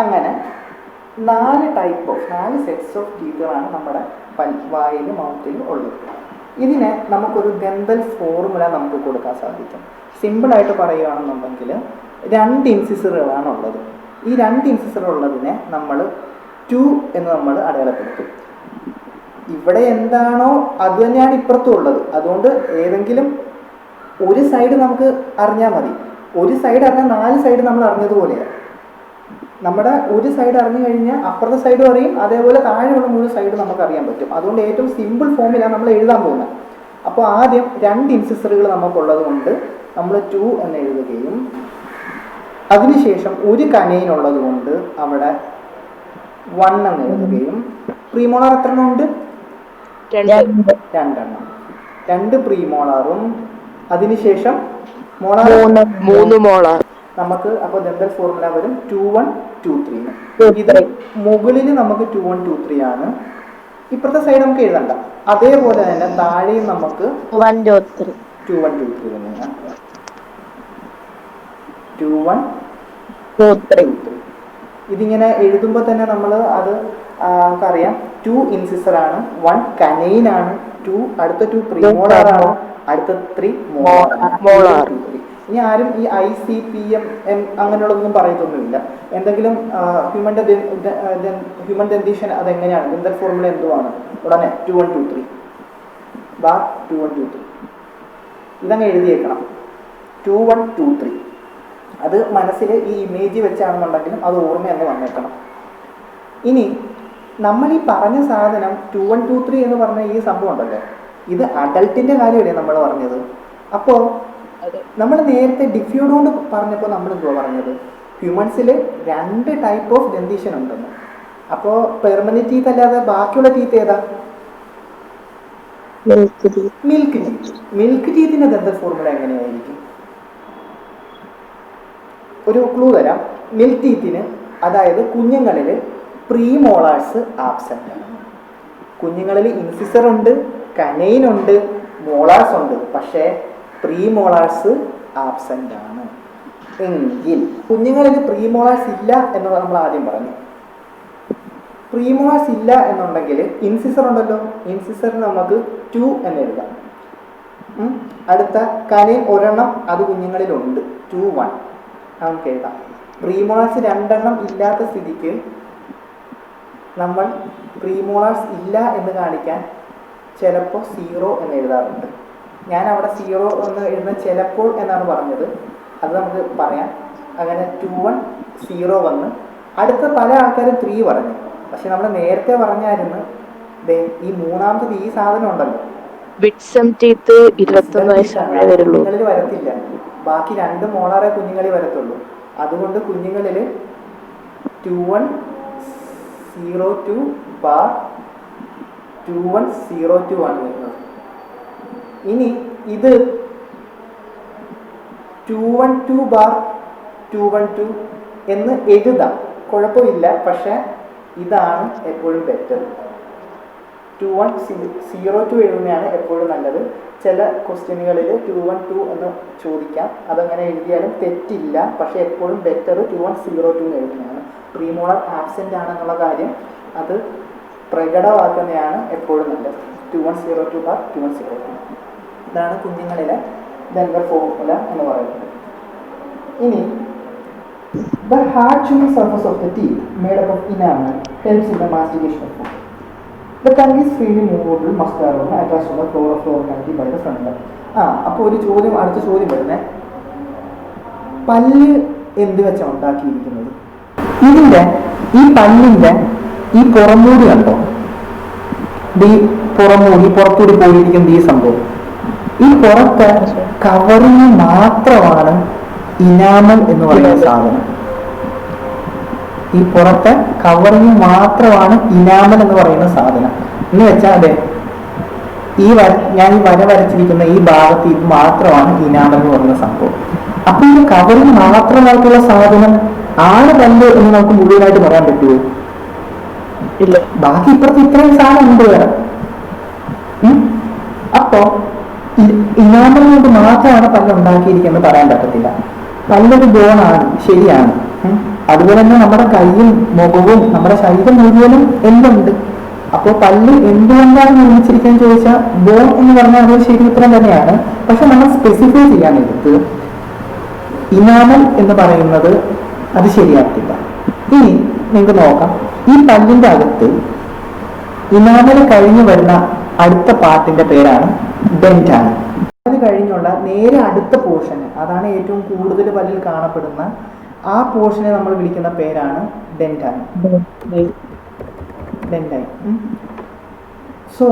അങ്ങനെ 4 സെറ്റ്സ് ഓഫ് ടീത്തുകളാണ് നമ്മുടെ വായിലും മൗത്തിലും ഉള്ളത്. ഇതിനെ നമുക്കൊരു ഡെന്റൽ ഫോർമുല നമുക്ക് കൊടുക്കാൻ സാധിക്കും. സിമ്പിളായിട്ട് പറയുകയാണെന്നുണ്ടെങ്കിൽ 2 ഇൻസിസറുകളാണ് ഉള്ളത്. ഈ 2 ഇൻസിസർ ഉള്ളതിനെ നമ്മൾ 2 എന്ന് നമ്മൾ അടയാളപ്പെടുത്തും. ഇവിടെ എന്താണോ അത് തന്നെയാണ് ഇപ്പുറത്തും ഉള്ളത്. അതുകൊണ്ട് ഏതെങ്കിലും ഒരു സൈഡ് നമുക്ക് അറിഞ്ഞാൽ മതി. ഒരു സൈഡ് അറിഞ്ഞാൽ 4 സൈഡ് നമ്മൾ അറിഞ്ഞതുപോലെയാണ്. നമ്മുടെ ഒരു സൈഡ് അറിഞ്ഞു കഴിഞ്ഞാൽ അപ്പുറത്തെ സൈഡും അറിയും, അതേപോലെ താഴെയുള്ള 3 സൈഡ് നമുക്ക് അറിയാൻ പറ്റും. അതുകൊണ്ട് ഏറ്റവും സിമ്പിൾ ഫോമിലാണ് നമ്മൾ എഴുതാൻ പോകുന്നത്. അപ്പോൾ ആദ്യം 2 ഇൻസിസറുകൾ നമുക്കുള്ളത് കൊണ്ട് നമ്മൾ 2 എന്ന് എഴുതുകയും അതിനുശേഷം ഒരു കനൈൻ ഉള്ളത് കൊണ്ട് അവിടെ 1 എന്ന് എഴുതുകയും പ്രീമോളാർ എത്ര എണ്ണം ഉണ്ട്? 2 എണ്ണം. 2 പ്രീമോളാറും അതിനുശേഷം മോളാർ 3 മോളാർ. നമുക്ക് അപ്പോൾ ഡെന്റൽ ഫോർമുല വരും 2 1 2 3. ഇത് മുകളിൽ നമുക്ക് 2 1 2 3 ആണ്. ഇപ്പുറത്തെ സൈഡ് നമുക്ക് എഴുതണ്ട. അതേപോലെ തന്നെ താഴെയും നമുക്ക് 1 2 3 2 1 2 3 തന്നെയാണ്. 2 1 2 3. ഇതിങ്ങനെ എഴുതുമ്പോൾ തന്നെ നമ്മൾ അത് നമുക്കറിയാം 2 ഇൻസിസർ ആണ്, 1 കനൈൻ ആണ്, 2 അടുത്ത 2 പ്രീമോളാർ ആണ്, അടുത്ത 3 മോളാർ. ഇനി ആരും ഈ ICPM അങ്ങനെയുള്ളതൊന്നും പറയത്തൊന്നുമില്ല. എന്തെങ്കിലും ഹ്യൂമൻ ഡെന്റിഷൻ അതെങ്ങനെയാണ്, ഡെന്റൽ ഫോർമുല എന്തുവാണ്, ഉടനെ 2 1 2 3 ബാർ 2 1 2 3 ഇതങ്ങ് എഴുതിയേക്കണം. 2 1 2 3 അത് മനസ്സിൽ ഈ ഇമേജ് വെച്ചാണെന്നുണ്ടെങ്കിലും അത് ഓർമ്മയങ്ങ് വന്നേക്കണം. ഇനി നമ്മൾ ഈ പറഞ്ഞ സാധനം 2 1 2 3 എന്ന് പറഞ്ഞ ഈ സംഭവം ഉണ്ടല്ലോ, ഇത് അഡൾട്ടിൻ്റെ കാര്യമല്ലേ നമ്മൾ പറഞ്ഞത്. അപ്പോൾ നമ്മൾ നേരത്തെ ഡിഫ്യൂഡോണ്ട് പറഞ്ഞപ്പോൾ നമ്മൾ എന്തുവാ പറഞ്ഞത്, ഹ്യൂമൻസിൽ 2 ടൈപ്പ് ഓഫ് ഡെന്റിഷൻ ഉണ്ടെന്ന്. അപ്പോൾ പെർമനന്റ് ടീത്ത് അല്ലാതെ ബാക്കിയുള്ള ടീത്ത് ഏതാ? Milk teeth. മിൽക്ക് ടീത്തിന്റെ ഡെന്റൽ ഫോർമുല എങ്ങനെയായിരിക്കും? ഒരു ക്ലൂ തരാം. മിൽക്ക് ടീത്തിന്, അതായത് കുഞ്ഞുങ്ങളിൽ പ്രീമോളാഴ്സ് ആബ്സെന്റ് ആണ്. കുഞ്ഞുങ്ങളിൽ ഇൻസിസർ ഉണ്ട്, കനൈൻ ഉണ്ട്, മോളാഴ്സ് ഉണ്ട്, പക്ഷേ പ്രീമോളാഴ്സ് ആബ്സെന്റ് ആണ്. എങ്കിൽ കുഞ്ഞുങ്ങളിൽ പ്രീമോളാഴ്സ് ഇല്ല എന്നത് നമ്മൾ ആദ്യം പറഞ്ഞു. പ്രീമോളാഴ്സ് ഇല്ല എന്നുണ്ടെങ്കിൽ ഇൻസിസർ ഉണ്ടല്ലോ, ഇൻസിസറിന് നമുക്ക് 2 എന്ന് എഴുതാം. അടുത്ത കനൈൻ ഒരെണ്ണം അത് കുഞ്ഞുങ്ങളിലുണ്ട്, 2 1 നമുക്ക് എഴുതാം. പ്രീമോളാഴ്സ് 2 എണ്ണം ഇല്ലാത്ത സ്ഥിതിക്ക് നമ്മൾ പ്രീമോളാഴ്സ് ഇല്ല എന്ന് കാണിക്കാൻ ചിലപ്പോൾ 0 എന്ന് എഴുതാറുണ്ട്. ഞാൻ അവിടെ 0 എന്ന് എഴുതുന്ന ചിലപ്പോൾ എന്നാണ് പറഞ്ഞത്, അത് നമുക്ക് പറയാം. അങ്ങനെ 2 1 0 വന്ന് അടുത്ത പല ആൾക്കാരും 3 പറഞ്ഞു. പക്ഷെ നമ്മൾ നേരത്തെ പറഞ്ഞായിരുന്നു ഈ മൂന്നാമത്തത് ഈ സാധനം ഉണ്ടല്ലോ, കുഞ്ഞുങ്ങളിൽ വരത്തില്ല, ബാക്കി 2 മോളാറെ കുഞ്ഞുങ്ങളിൽ വരത്തുള്ളൂ. അതുകൊണ്ട് കുഞ്ഞുങ്ങളിൽ 2 1 0 2 ബാർ 2 1 0 2 ആണ് വരുന്നത്. ഇനി ഇത് 2 1 2 ബാർ 2 1 2 എന്ന് എഴുതാം, കുഴപ്പമില്ല. പക്ഷെ ഇതാണ് എപ്പോഴും ബെറ്റർ. 2 1 0 2 എഴുതുന്നതാണ് എപ്പോഴും നല്ലത്. ചില ക്വസ്റ്റ്യനുകളിൽ 2 1 2 എന്ന് ചോദിക്കാം, അതങ്ങനെ എഴുതിയാലും തെറ്റില്ല. പക്ഷെ എപ്പോഴും ബെറ്റർ 2 1 0 2 എന്ന് എഴുതുന്നതാണ്. പ്രീമോളർ ആബ്സെന്റ് ആണെന്നുള്ള കാര്യം അത് പ്രകടമാക്കുന്നതാണ് എപ്പോഴും നല്ലത്. 2 1 0 2 ബാർ 2 1 0 2 ഇതാണ് കുഞ്ഞുങ്ങളിലെ ഡെന്റൽ ഫോർമുല എന്ന് പറയുന്നത്. ഇനി the hard chewing surface of the teeth made up of enamel helps in the mastication of food. The tongue is freely movable muscular attached to the floor of lower cavity by the frontal. അപ്പോൾ ഒരു ചോദ്യം, അടുത്ത ചോദ്യം വരുന്നത്, പല്ല് എന്ത് വെച്ചാണ് ഉണ്ടാക്കിയിരിക്കുന്നത്? ഇതിൻ്റെ ഈ പല്ലിൻ്റെ ഈ പുറമൂടി കണ്ടോ, ഈ പുറമൂടി പുറത്തൂടി പോയിരിക്കുന്ന ഈ സംഭവം, ഈ പുറത്ത് കവറിങ് മാത്രമാണ് ഇനാമൽ എന്ന് പറയുന്ന സാധനം. ഈ പുറത്തെ കവറിങ് മാത്രമാണ് ഇനാമൽ എന്ന് പറയുന്ന സാധനം. എന്ന് വെച്ചാൽ അതെ, ഞാൻ ഈ വര വരച്ചിരിക്കുന്ന ഈ ഭാഗത്ത് ഇത് മാത്രമാണ് ഇനാമൽ എന്ന് പറയുന്ന സംഭവം. അപ്പൊ ഈ കവറിങ് മാത്രമായിട്ടുള്ള സാധനം ആണ് പല്ല് എന്ന് നമുക്ക് മുഴുവനായിട്ട് പറയാൻ പറ്റുമോ? ഇല്ല. ബാക്കി ഇപ്പുറത്ത് ഇത്രയും സാധനം ഉണ്ട് വേറെ. അപ്പോ ഇനാമൽ കൊണ്ട് മാത്രമാണ് പല്ല് ഉണ്ടാക്കിയിരിക്കുന്നത് പറയാൻ പറ്റത്തില്ല. പല്ലൊരു ബോണാണ്, ശരിയാണ്. അതുപോലെ തന്നെ നമ്മുടെ കൈയും മുഖവും നമ്മുടെ ശരീരം മുഴുവനും എല്ലുണ്ട്. അപ്പോൾ പല്ല് എന്തുകൊണ്ടാണ് നിർമ്മിച്ചിരിക്കാൻ ചോദിച്ചാൽ ബോൺ എന്ന് പറഞ്ഞാൽ അത് ശരി ഉത്തരം തന്നെയാണ്. പക്ഷെ നമ്മൾ സ്പെസിഫൈ ചെയ്യാനെടുത്ത് ഇനാമൽ എന്ന് പറയുന്നത് അത് ശരിയാക്കില്ല. ഇനി നിങ്ങൾക്ക് നോക്കാം, ഈ പല്ലിന്റെ അകത്ത് ഇനാമൽ കഴിഞ്ഞു വരുന്ന അടുത്ത പാർട്ടിന്റെ പേരാണ് ഡെന്റാണ്. അത് കഴിഞ്ഞുള്ള നേരെ അടുത്ത പോർഷന്, അതാണ് ഏറ്റവും കൂടുതൽ പല്ലിൽ കാണപ്പെടുന്ന ആ പോർഷനെ നമ്മൾ വിളിക്കുന്ന പേരാണ് dentine. Dentine. So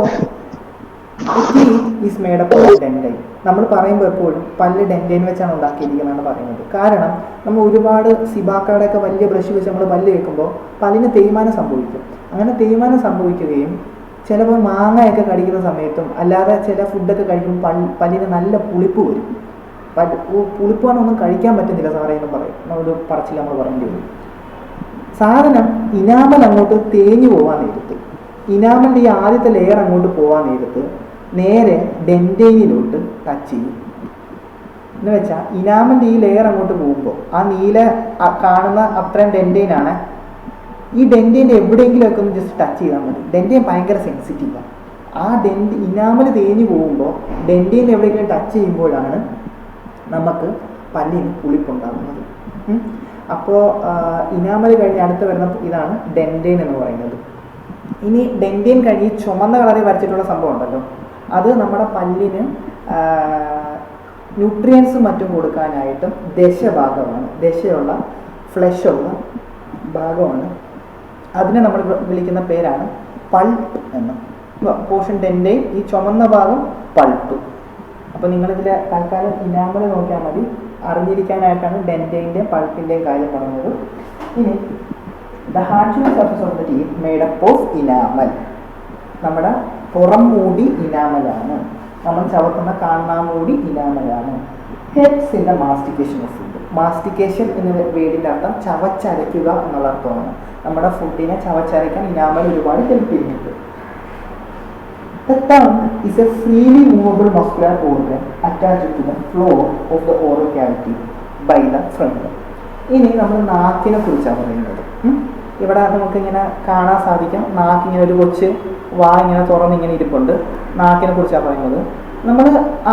is made up of dentine. നമ്മൾ പറയുമ്പോൾ എപ്പോഴും പല്ല് ഡെന്റൈൻ വെച്ചാണ് ഉണ്ടാക്കിയിരിക്കുന്നതാണ് പറയുന്നത്. കാരണം നമ്മൾ ഒരുപാട് സിബാക്കയുടെയൊക്കെ വലിയ ബ്രഷ് വെച്ച് നമ്മൾ പല്ല് വെക്കുമ്പോൾ പല്ലിന് തേയ്മാനം സംഭവിക്കും. അങ്ങനെ തേയ്മാനം സംഭവിക്കുകയും ചിലപ്പോൾ മാങ്ങയൊക്കെ കടിക്കുന്ന സമയത്തും അല്ലാതെ ചില ഫുഡൊക്കെ കഴിക്കുമ്പോൾ പല്ലിന് നല്ല പുളിപ്പ് വരും. പുളിപ്പാണ് ഒന്നും കഴിക്കാൻ പറ്റുന്നില്ല സാറേ എന്ന് പറയും, ഒരു പറച്ചിൽ നമ്മൾ പറയേണ്ടി വരും. സാധനം ഇനാമൽ അങ്ങോട്ട് തേഞ്ഞു പോകാൻ നേരത്ത്, ഇനാമലിൻ്റെ ഈ ആദ്യത്തെ ലെയർ അങ്ങോട്ട് പോകാൻ നേരത്ത് നേരെ ഡെന്റൈനിലോട്ട് ടച്ച് ചെയ്യും. എന്ന് വെച്ചാൽ ഇനാമലിൻ്റെ ഈ ലെയർ അങ്ങോട്ട് പോകുമ്പോൾ ആ നീല കാണുന്ന അത്രയും ഡെന്റൈനാണ്. ഈ ഡെന്റൈൻ്റെ എവിടെയെങ്കിലുമൊക്കെ ഒന്ന് ജസ്റ്റ് ടച്ച് ചെയ്താൽ മതി. ഡെന്റൈൻ ഭയങ്കര സെൻസിറ്റീവാണ്. ആ ഇനാമൽ തേഞ്ഞു പോകുമ്പോൾ ഡെന്റൈൻ എവിടെയെങ്കിലും ടച്ച് ചെയ്യുമ്പോഴാണ് നമുക്ക് പല്ലിന് പുളിപ്പുണ്ടാകുന്നത്. അപ്പോൾ ഇനാമൽ കഴിഞ്ഞ് അടുത്ത് വരുന്ന ഇതാണ് ഡെന്റൈൻ എന്ന് പറയുന്നത്. ഇനി ഡെന്റൈൻ കഴിഞ്ഞ് ചുമന്ന കളറിൽ വരച്ചിട്ടുള്ള സംഭവം ഉണ്ടല്ലോ, അത് നമ്മുടെ പല്ലിന് ന്യൂട്രിയൻസും മറ്റും കൊടുക്കാനായിട്ടും ദശഭാഗമാണ്, ദശയുള്ള ഫ്ലഷുള്ള ഭാഗമാണ്. അതിനെ നമ്മൾ വിളിക്കുന്ന പേരാണ് പൾപ്പ് എന്ന്. പോർഷൻ ഡെന്റൈൻ, ഈ ചുമന്ന ഭാഗം പൾപ്പ്. അപ്പോൾ നിങ്ങളിതിൽ തൽക്കാലം ഇനാമൽ നോക്കിയാൽ മതി, അറിഞ്ഞിരിക്കാനായിട്ടാണ് ഡെന്റൈൻ്റെ പൾപ്പിൻ്റെയും കാര്യം പറഞ്ഞത്. ഇനി the hard surface of the teeth made up of enamel. നമ്മുടെ പുറം മൂടി ഇനാമലാണ്, നമ്മൾ ചവക്കുന്ന കാണാമൂടി ഇനാമലാണ്. Helps in the mastication of food. Mastication എന്ന വേർഡിൻ്റെ അർത്ഥം ചവച്ചരയ്ക്കുക എന്നുള്ള അർത്ഥമാണ്. നമ്മുടെ ഫുഡിനെ ചവച്ചരയ്ക്കാൻ ഇനാമൽ ഒരുപാട് ഹെൽപ്പ് ചെയ്യുന്നുണ്ട്. The tongue is a freely movable muscular organ attached to the floor of the oral cavity by the frenulum. ഇനി നമ്മൾ നാക്കിനെ കുറിച്ചാണ് പറയുന്നത്. ഇവിടെ നമുക്കിങ്ങനെ കാണാൻ സാധിക്കും, നാക്കിങ്ങനെ ഒരു കൊച്ച് ഇങ്ങനെ തുറന്നിങ്ങനെ ഇരിപ്പുണ്ട്. നാക്കിനെ കുറിച്ചാണ് പറയുന്നത്. നമ്മൾ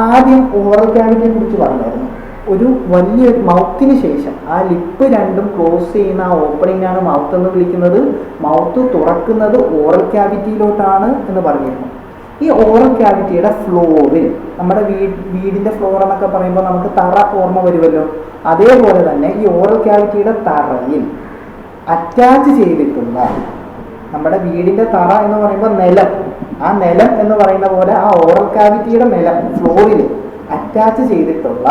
ആദ്യം ഓറൽ ക്യാവിറ്റിയെ കുറിച്ച് പറഞ്ഞായിരുന്നു. ഒരു വലിയൊരു മൗത്തിന് ശേഷം ആ ലിപ്പ് രണ്ടും ക്ലോസ് ചെയ്യുന്ന ആ ഓപ്പണിംഗാണ് മൗത്ത് എന്ന് വിളിക്കുന്നത്. മൗത്ത് തുറക്കുന്നത് ഓറൽ ക്യാവിറ്റിയിലോട്ടാണ് എന്ന് പറഞ്ഞിരുന്നു. ഈ ഓറൽ ക്യാവിറ്റിയുടെ ഫ്ലോറിൽ, നമ്മുടെ വീടിൻ്റെ ഫ്ലോർ എന്നൊക്കെ പറയുമ്പോൾ നമുക്ക് തറ ഓർമ്മ വരുമല്ലോ, അതേപോലെ തന്നെ ഈ ഓറൽ ക്യാവിറ്റിയുടെ തറയിൽ അറ്റാച്ച് ചെയ്തിട്ടുള്ള, നമ്മുടെ വീടിൻ്റെ തറ എന്ന് പറയുമ്പോൾ നിലം, ആ നിലം എന്ന് പറയുന്ന പോലെ ആ ഓറൽ ക്യാവിറ്റിയുടെ നിലം ഫ്ലോറിൽ അറ്റാച്ച് ചെയ്തിട്ടുള്ള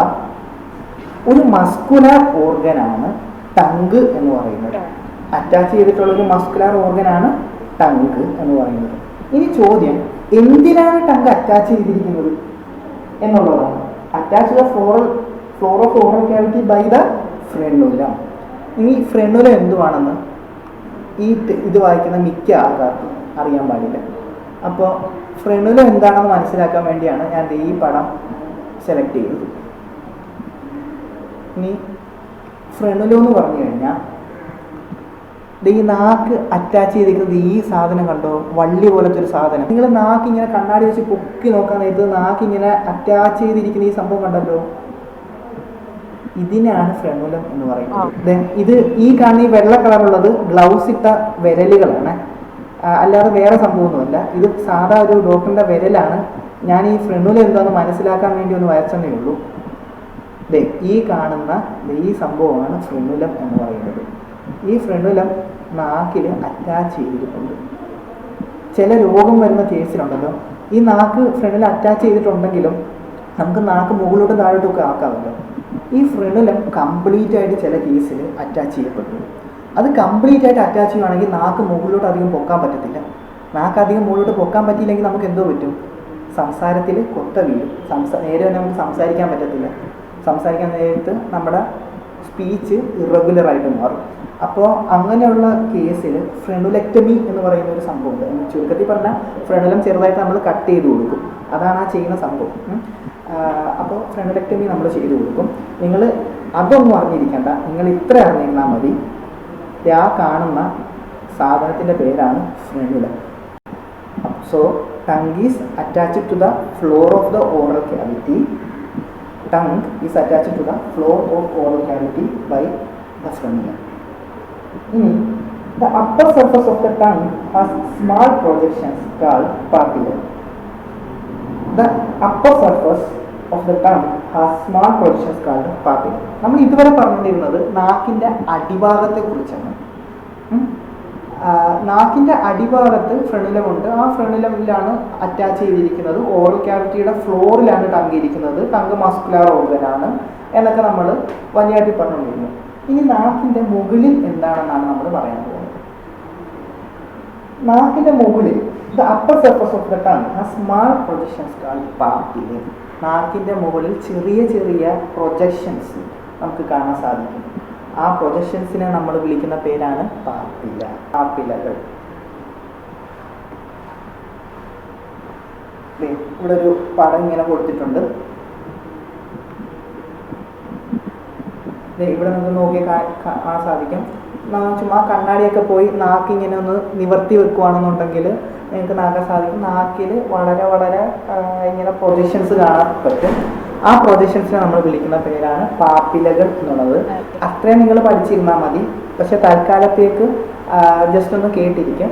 ഒരു മസ്കുലർ ഓർഗനാണ് ടങ്ക് എന്ന് പറയുന്നത്. അറ്റാച്ച് ചെയ്തിട്ടുള്ള ഒരു മസ്കുലർ ഓർഗനാണ് ടങ്ക് എന്ന് പറയുന്നത്. ഇനി ചോദ്യം, എന്തിനാണ് ടങ്ക് അറ്റാച്ച് ചെയ്തിരിക്കുന്നത് എന്നുള്ളതാണ്. Attach the floor of oral cavity by the frenulum. ഈ ഫ്രെനുലം എന്തുവാണെന്ന് ഇത് വായിക്കുന്ന മിക്ക ആൾക്കാർക്കും അറിയാൻ പാടില്ല. അപ്പോൾ ഫ്രെനുലം എന്താണെന്ന് മനസ്സിലാക്കാൻ വേണ്ടിയാണ് ഞാൻ ഈ പടം സെലക്ട് ചെയ്തത്. ഇനി ഫ്രെനുലം എന്ന് പറഞ്ഞു കഴിഞ്ഞാൽ ഈ നാക്ക് അറ്റാച്ച് ചെയ്തിരിക്കുന്നത് ഈ സാധനം കണ്ടോ, വള്ളി പോലത്തെ ഒരു സാധനം. നിങ്ങൾ നാക്ക് ഇങ്ങനെ കണ്ണാടി വെച്ച് പൊക്കി നോക്കാൻ നേരത്ത് നാക്ക് ഇങ്ങനെ അറ്റാച്ച് ചെയ്തിരിക്കുന്ന ഈ സംഭവം കണ്ടല്ലോ, ഇതിനാണ് ഫ്രെനുലം എന്ന് പറയുന്നത്. ഇത് ഈ കാണുന്ന ഈ വെള്ള കളറുള്ളത് ഗ്ലൗസ് ഇട്ട വിരലുകളാണ്, അല്ലാതെ വേറെ സംഭവമൊന്നുമല്ല. ഇത് സാധാ ഒരു ഡോക്ടറിൻ്റെ വിരലാണ്. ഞാൻ ഈ ഫ്രെനുലം എന്താണെന്ന് മനസ്സിലാക്കാൻ വേണ്ടി ഒന്ന് വരച്ചതേ ഉള്ളൂ. ഈ കാണുന്ന ഈ സംഭവമാണ് ഫ്രെനുലം എന്ന് പറയുന്നത്. ഈ ഫ്രെനുലം നാക്കിൽ അറ്റാച്ച് ചെയ്തിട്ടുണ്ട്. ചില രോഗം വരുന്ന കേസിലുണ്ടല്ലോ, ഈ നാക്ക് ഫ്രെനുലം അറ്റാച്ച് ചെയ്തിട്ടുണ്ടെങ്കിലും നമുക്ക് നാക്ക് മുകളിലോട്ട് താഴോട്ടൊക്കെ ആക്കാമല്ലോ. ഈ ഫ്രെനുലം കംപ്ലീറ്റ് ആയിട്ട് ചില കേസിൽ അറ്റാച്ച് ചെയ്യപ്പെട്ടു. അത് കംപ്ലീറ്റ് ആയിട്ട് അറ്റാച്ച് ചെയ്യുവാണെങ്കിൽ നാക്ക് മുകളിലോട്ട് അധികം പൊക്കാൻ പറ്റത്തില്ല. നാക്ക് അധികം മുകളിലോട്ട് പൊക്കാൻ പറ്റിയില്ലെങ്കിൽ നമുക്ക് എന്തോ പറ്റും, സംസാരത്തിൽ കൊത്ത വീഴും. നേരെ തന്നെ നമുക്ക് സംസാരിക്കാൻ പറ്റത്തില്ല. സംസാരിക്കാൻ നേരത്ത് നമ്മുടെ സ്പീച്ച് ഇറഗുലറായിട്ട് മാറും. അപ്പോൾ അങ്ങനെയുള്ള കേസിൽ ഫ്രെനുലെക്ടമി എന്ന് പറയുന്ന ഒരു സംഭവമുണ്ട്. ചുരുക്കത്തിൽ പറഞ്ഞാൽ ഫ്രെനുലം ചെറുതായിട്ട് നമ്മൾ കട്ട് ചെയ്ത് കൊടുക്കും, അതാണ് ആ ചെയ്യുന്ന സംഭവം. അപ്പോൾ ഫ്രെനുലെക്ടമി നമ്മൾ ചെയ്ത് കൊടുക്കും. നിങ്ങൾ അതൊന്നും അറിഞ്ഞിരിക്കേണ്ട, നിങ്ങൾ ഇത്ര അറിഞ്ഞിരുന്നാൽ മതി. ആ കാണുന്ന സാധനത്തിൻ്റെ പേരാണ് frenula. So tongue is attached to the floor of the oral cavity. Tongue is attached to the floor of oral cavity by the frenula. ഇനി the upper surface of the tongue has small projections called papilla. The upper surface of the tongue has small projections called papilla. നമ്മൾ ഇതുവരെ പറഞ്ഞിരുന്നത് നാക്കിൻ്റെ അടിഭാഗത്തെ കുറിച്ചാണ്. നാക്കിൻ്റെ അടിഭാഗത്ത് ഫ്രെനുലമുണ്ട്. ആ ഫ്രെനുലമിലാണ് attach ചെയ്തിരിക്കുന്നത്. Oral ക്യാവിറ്റിയുടെ ഫ്ലോറിലാണ് tongue ഇരിക്കുന്നത്. Tongue muscular ഓർഗനാണ് എന്നൊക്കെ നമ്മൾ വലിയായിട്ട് പറഞ്ഞുകൊണ്ടിരുന്നു. ഇനി നാക്കിൻ്റെ മുകളിൽ എന്താണെന്നാണ് നമ്മൾ പറയാൻ പോകുന്നത്. നാക്കിൻ്റെ മുകളിൽ the upper surface of the tongue has small projections called papilla. നാക്കിൻ്റെ മുകളിൽ ചെറിയ ചെറിയ പ്രൊജക്ഷൻസ് നമുക്ക് കാണാൻ സാധിക്കും. ആ പ്രൊജക്ഷൻസിനെ നമ്മൾ വിളിക്കുന്ന പേരാണ് പാപ്പില്ല, പാപ്പിലകൾ. ഇവിടെ ഒരു പടം ഇങ്ങനെ കൊടുത്തിട്ടുണ്ട്. ഇവിടെ നമുക്ക് നോക്കി കാണാൻ സാധിക്കും. ചുമ്മാ കണ്ണാടിയൊക്കെ പോയി നാക്ക് ഇങ്ങനെ ഒന്ന് നിവർത്തി വെക്കുകയാണെന്നുണ്ടെങ്കിൽ നിങ്ങൾക്ക് നാക്കാൻ സാധിക്കും. നാക്കിൽ വളരെ വളരെ ഇങ്ങനെ പ്രൊജക്ഷൻസ് കാണാൻ പറ്റും. ആ പ്രൊജക്ഷൻസിനെ നമ്മൾ വിളിക്കുന്ന പേരാണ് പാപ്പിലകൾ എന്നുള്ളത്. അത്രയും നിങ്ങൾ പഠിച്ചിരുന്നാൽ മതി. പക്ഷെ തൽക്കാലത്തേക്ക് ജസ്റ്റ് ഒന്ന് കേട്ടിരിക്കും.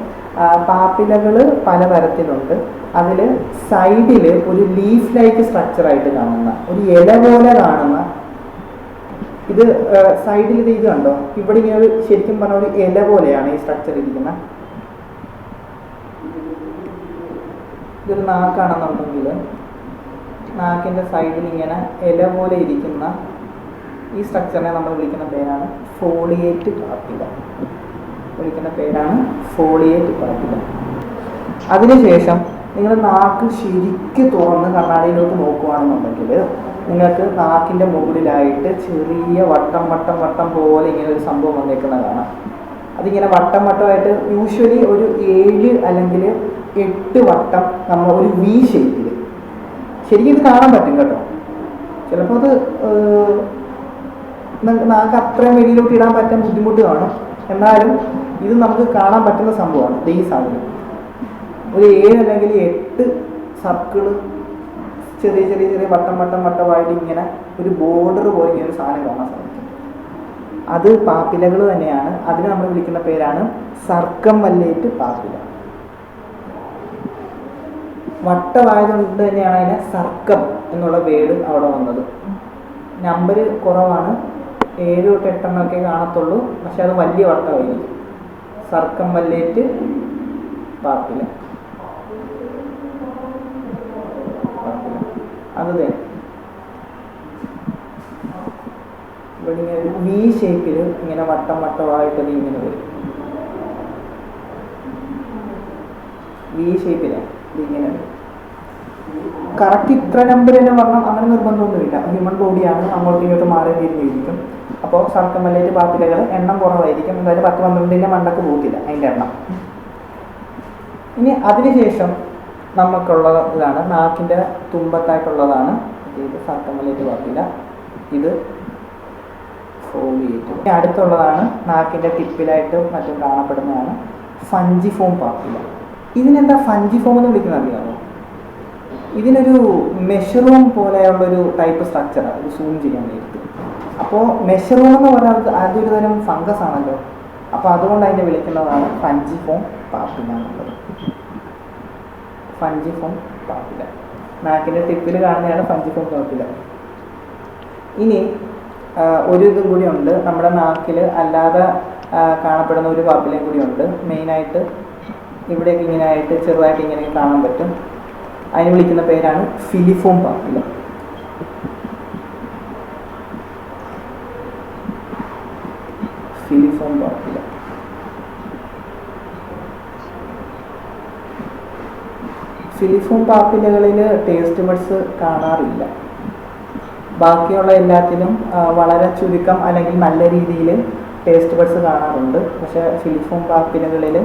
പാപ്പിലകൾ പലതരത്തിലുണ്ട്. അതിൽ സൈഡിൽ ഒരു ലീഫ് ലൈക്ക് സ്ട്രക്ചറായിട്ട് കാണുന്ന, ഒരു ഇല പോലെ കാണുന്ന, ഇത് സൈഡിൽ ഇത് കണ്ടോ, ഇവിടെ ഇങ്ങനെ ഒരു ശരിക്കും പറഞ്ഞ ഒരു ഇല പോലെയാണ് ഈ സ്ട്രക്ചർ ഇരിക്കുന്നത്. ഇതൊരു നാക്കാണെന്നുണ്ടെങ്കിൽ നാക്കിൻ്റെ സൈഡിൽ ഇങ്ങനെ ഇല പോലെ ഇരിക്കുന്ന ഈ സ്ട്രക്ചറിനെ നമ്മൾ വിളിക്കുന്ന പേരാണ് ഫോളിയേറ്റ് പാപ്പില. വിളിക്കുന്ന പേരാണ് ഫോളിയേറ്റ് പാപ്പില. അതിനുശേഷം നിങ്ങൾ നാക്ക് ശരിക്ക് തുറന്ന് കണ്ണാടിയിലോട്ട് നോക്കുകയാണെന്നുണ്ടെങ്കിൽ നിങ്ങൾക്ക് നാക്കിൻ്റെ മുകളിലായിട്ട് ചെറിയ വട്ടം വട്ടം വട്ടം പോലെ ഇങ്ങനെ ഒരു സംഭവം വന്നേക്കുന്ന കാണാം. അതിങ്ങനെ വട്ടം വട്ടമായിട്ട് യൂഷ്വലി ഒരു 7 അല്ലെങ്കിൽ 8 വട്ടം നമ്മൾ ഒരു വി ഷേപ്പിൽ ശരിക്കും ഇത് കാണാൻ പറ്റും കേട്ടോ. ചിലപ്പോൾ അത് നാക്ക് അത്രയും വെളിയിലോട്ട് ഇടാൻ പറ്റാൻ ബുദ്ധിമുട്ട് കാണും. എന്നാലും ഇത് നമുക്ക് കാണാൻ പറ്റുന്ന സംഭവമാണ്. ഈ സാധനം ഒരു 7 അല്ലെങ്കിൽ 8 സർക്കിള് ചെറിയ ചെറിയ ചെറിയ വട്ടം വട്ടം വട്ടമായിട്ട് ഇങ്ങനെ ഒരു ബോർഡർ പോലെ ഇങ്ങനെ ഒരു സാധനം കാണാൻ സാധിക്കും. അത് പാപ്പിലകൾ തന്നെയാണ്. അതിനെ നമ്മൾ വിളിക്കുന്ന പേരാണ് സർക്കംവല്ലേറ്റ് പാപ്പില. വട്ടമായതുകൊണ്ട് തന്നെയാണ് അതിനെ സർക്കം എന്നുള്ള വേർഡ് അവിടെ വന്നത്. നമ്പർ കുറവാണ്, 7 തൊട്ട് 8 എണ്ണമൊക്കെ കാണത്തുള്ളൂ. പക്ഷെ അത് വലിയ വട്ടമായിരിക്കും. സർക്കംവല്ലേറ്റ് പാപ്പില. അത് തന്നെ ഇവിടെ ഇങ്ങനെ ഒരു വി ഷേപ്പിൽ ഇങ്ങനെ വട്ടം വട്ടമായിട്ട് ഇങ്ങനെ വരും. വി ഷേപ്പിലാണ് ഇതിങ്ങനെ വരും. കറക്റ്റ് ഇത്ര നമ്പർ തന്നെ പറഞ്ഞാൽ അങ്ങനെ നിർബന്ധമൊന്നുമില്ല. ഹ്യൂമൻ ബോഡിയാണ്, അങ്ങോട്ടും ഇങ്ങോട്ടും മാറി തിരിഞ്ഞിരിക്കും. അപ്പോൾ സർക്കംവല്ലേറ്റ് പാപ്പിലകൾ എണ്ണം കുറവായിരിക്കും. എന്തായാലും 10-12ൻ്റെ മണ്ടക്ക് പോകില്ല അതിൻ്റെ എണ്ണം. ഇനി അതിനുശേഷം നമുക്കുള്ള ഇതാണ് നാക്കിൻ്റെ തുമ്പത്തായിട്ടുള്ളതാണ് ഇത് സർക്കംവല്ലേറ്റ് പാപ്പില. ഇത് ഫോളിയേറ്റ്. ഇനി അടുത്തുള്ളതാണ് നാക്കിൻ്റെ ടിപ്പിലായിട്ട് മറ്റും കാണപ്പെടുന്നതാണ് ഫഞ്ചിഫോം പാപ്പില. ഇതിനെന്താ ഫഞ്ചിഫോം എന്ന് വിളിക്കുന്നത് അറിയാമോ? ഇതിനൊരു മെഷറൂം പോലെയുള്ളൊരു ടൈപ്പ് സ്ട്രക്ചറാണ്. ഇത് സൂം ചെയ്യാൻ നേരത്ത്. അപ്പോൾ മെഷറൂം എന്ന് പറഞ്ഞാൽ അതൊരു തരം ഫംഗസ് ആണല്ലോ. അപ്പോൾ അതുകൊണ്ട് അതിനെ വിളിക്കുന്നതാണ് ഫഞ്ചിഫോം പാപ്പില എന്നുള്ളത്. ഫഞ്ചിഫോം പാപ്പില നാക്കിൻ്റെ ടിപ്പിൽ കാണുന്നതാണ് ഫഞ്ചിഫോം പാപ്പില. ഇനി ഒരു ഇതും കൂടി ഉണ്ട്. നമ്മുടെ നാക്കിൽ അല്ലാതെ കാണപ്പെടുന്ന ഒരു പാപ്പിലയും കൂടി ഉണ്ട്. മെയിനായിട്ട് ഇവിടേക്ക് ഇങ്ങനെ ആയിട്ട് ചെറുതായിട്ട് ഇങ്ങനെ കാണാൻ പറ്റും. അതിന് വിളിക്കുന്ന പേരാണ് filiform papilla. Filiform papilla. Filiform പാപ്പിലകളിൽ ടേസ്റ്റ് ബഡ്സ് കാണാറില്ല. ബാക്കിയുള്ള എല്ലാത്തിനും വളരെ ചുരുക്കം അല്ലെങ്കിൽ നല്ല രീതിയിൽ ടേസ്റ്റ് ബഡ്സ് കാണാറുണ്ട്. പക്ഷേ ഫിലിഫോം പാപ്പിലകളിൽ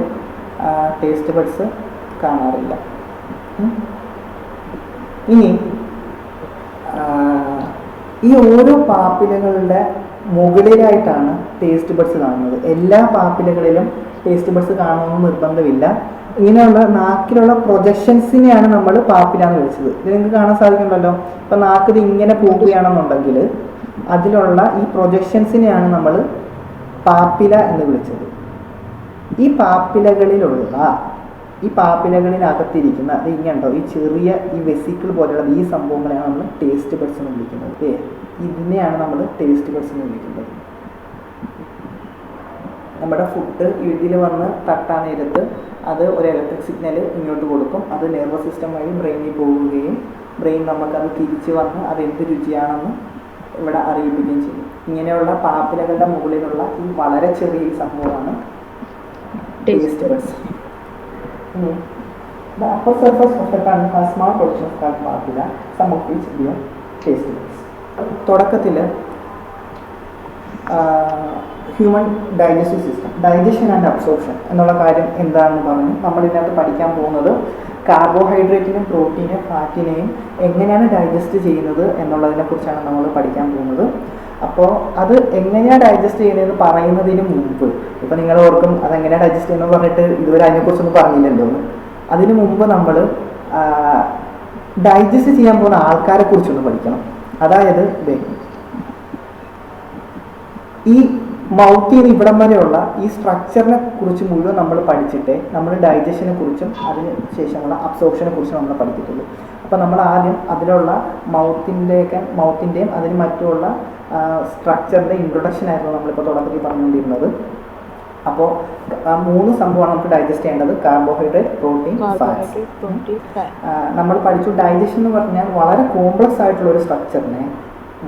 ടേസ്റ്റ് ബഡ്സ് കാണാറില്ല. ഇനി ഈ ഓരോ പാപ്പിലകളുടെ മുകളിലായിട്ടാണ് ടേസ്റ്റ് ബഡ്സ് കാണുന്നത്. എല്ലാ പാപ്പിലകളിലും ടേസ്റ്റ് ബഡ്സ് കാണുമെന്ന് നിർബന്ധമില്ല. ഇങ്ങനെയുള്ള നാക്കിലുള്ള പ്രൊജക്ഷൻസിനെയാണ് നമ്മൾ പാപ്പിലാന്ന് വിളിച്ചത്. ഇത് നിങ്ങൾക്ക് കാണാൻ സാധിക്കുന്നുണ്ടല്ലോ. ഇപ്പം നാക്കിത് ഇങ്ങനെ പോവുകയാണെന്നുണ്ടെങ്കിൽ അതിലുള്ള ഈ പ്രൊജക്ഷൻസിനെയാണ് നമ്മൾ പാപ്പില എന്ന് വിളിച്ചത്. ഈ പാപ്പിലകളിനകത്തിരിക്കുന്ന അത് ഇങ്ങനെയുണ്ടോ, ഈ ചെറിയ ഈ വെസിക്കിൾ പോലെയുള്ള ഈ സംഭവങ്ങളെയാണ് നമ്മൾ ടേസ്റ്റ് ബഡ്സ് എന്ന് വിളിക്കുന്നത്. ഇതിനെയാണ് നമ്മൾ ടേസ്റ്റ് ബഡ്സ് എന്ന് വിളിക്കുന്നത്. നമ്മുടെ ഫുഡ് ഇതിൽ വന്ന് തട്ടാൻ നേരത്ത് അത് ഒരു ഇലക്ട്രിക് സിഗ്നൽ ഇങ്ങോട്ട് കൊടുക്കും. അത് നെർവസ് സിസ്റ്റം വഴി ബ്രെയിനിൽ പോവുകയും ബ്രെയിൻ നമുക്കത് തിരിച്ച് വന്ന് അത് എന്ത് രുചിയാണെന്ന് ഇവിടെ അറിയിപ്പിക്കുകയും ചെയ്യും. ഇങ്ങനെയുള്ള പാപ്പിലകളുടെ മുകളിലുള്ള ഈ വളരെ ചെറിയ സംഭവമാണ് taste buds. The upper surface of the tongue has small portions called papilla, some of which bear taste buds. തുടക്കത്തിൽ human digestive system, digestion and absorption എന്നുള്ള കാര്യം എന്താണെന്ന് പറഞ്ഞു. നമ്മളിതിനകത്ത് പഠിക്കാൻ പോകുന്നത് കാർബോഹൈഡ്രേറ്റിനെയും പ്രോട്ടീനെയും ഫാറ്റിനെയും എങ്ങനെയാണ് ഡൈജസ്റ്റ് ചെയ്യുന്നത് എന്നുള്ളതിനെ കുറിച്ചാണ് നമ്മൾ പഠിക്കാൻ പോകുന്നത്. അപ്പോൾ അത് എങ്ങനെയാണ് ഡൈജസ്റ്റ് ചെയ്യുന്നതെന്ന് പറയുന്നതിന് മുമ്പ്, ഇപ്പോൾ നിങ്ങൾ ഓർക്കും അതെങ്ങനെയാണ് ഡൈജസ്റ്റ് ചെയ്യുന്നത് പറഞ്ഞിട്ട് ഇതുവരെ അതിനെക്കുറിച്ചൊന്നും പറഞ്ഞില്ലല്ലോ. അതിന് മുമ്പ് നമ്മൾ ഡൈജസ്റ്റ് ചെയ്യാൻ പോകുന്ന ആൾക്കാരെ കുറിച്ചൊന്ന് പഠിക്കണം. അതായത് ഈ മൗത്തിൽ നിന്ന് ഇവിടം വരെയുള്ള ഈ സ്ട്രക്ചറിനെ കുറിച്ച് മുഴുവൻ നമ്മൾ പഠിച്ചിട്ടേ നമ്മൾ ഡൈജഷനെ കുറിച്ചും അതിന് ശേഷമുള്ള അബ്സോർപ്ഷനെ കുറിച്ചും നമ്മൾ പഠിക്കത്തുള്ളൂ. അപ്പോൾ നമ്മൾ ആദ്യം അതിലുള്ള മൗത്തിൻ്റെയും അതിന് മറ്റുള്ള സ്ട്രക്ചറിൻ്റെ ഇൻട്രൊഡക്ഷൻ ആയിരുന്നു നമ്മളിപ്പോൾ തുടക്കത്തിൽ പറഞ്ഞുകൊണ്ടിരുന്നത്. അപ്പോൾ 3 സംഭവമാണ് നമുക്ക് ഡൈജസ്റ്റ് ചെയ്യേണ്ടത്: കാർബോഹൈഡ്രേറ്റ്, പ്രോട്ടീൻ, ഫാറ്റ്സ്. നമ്മൾ പഠിച്ചു ഡൈജഷൻ എന്ന് പറഞ്ഞാൽ വളരെ കോംപ്ലക്സ് ആയിട്ടുള്ള ഒരു സ്ട്രക്ചറിനെ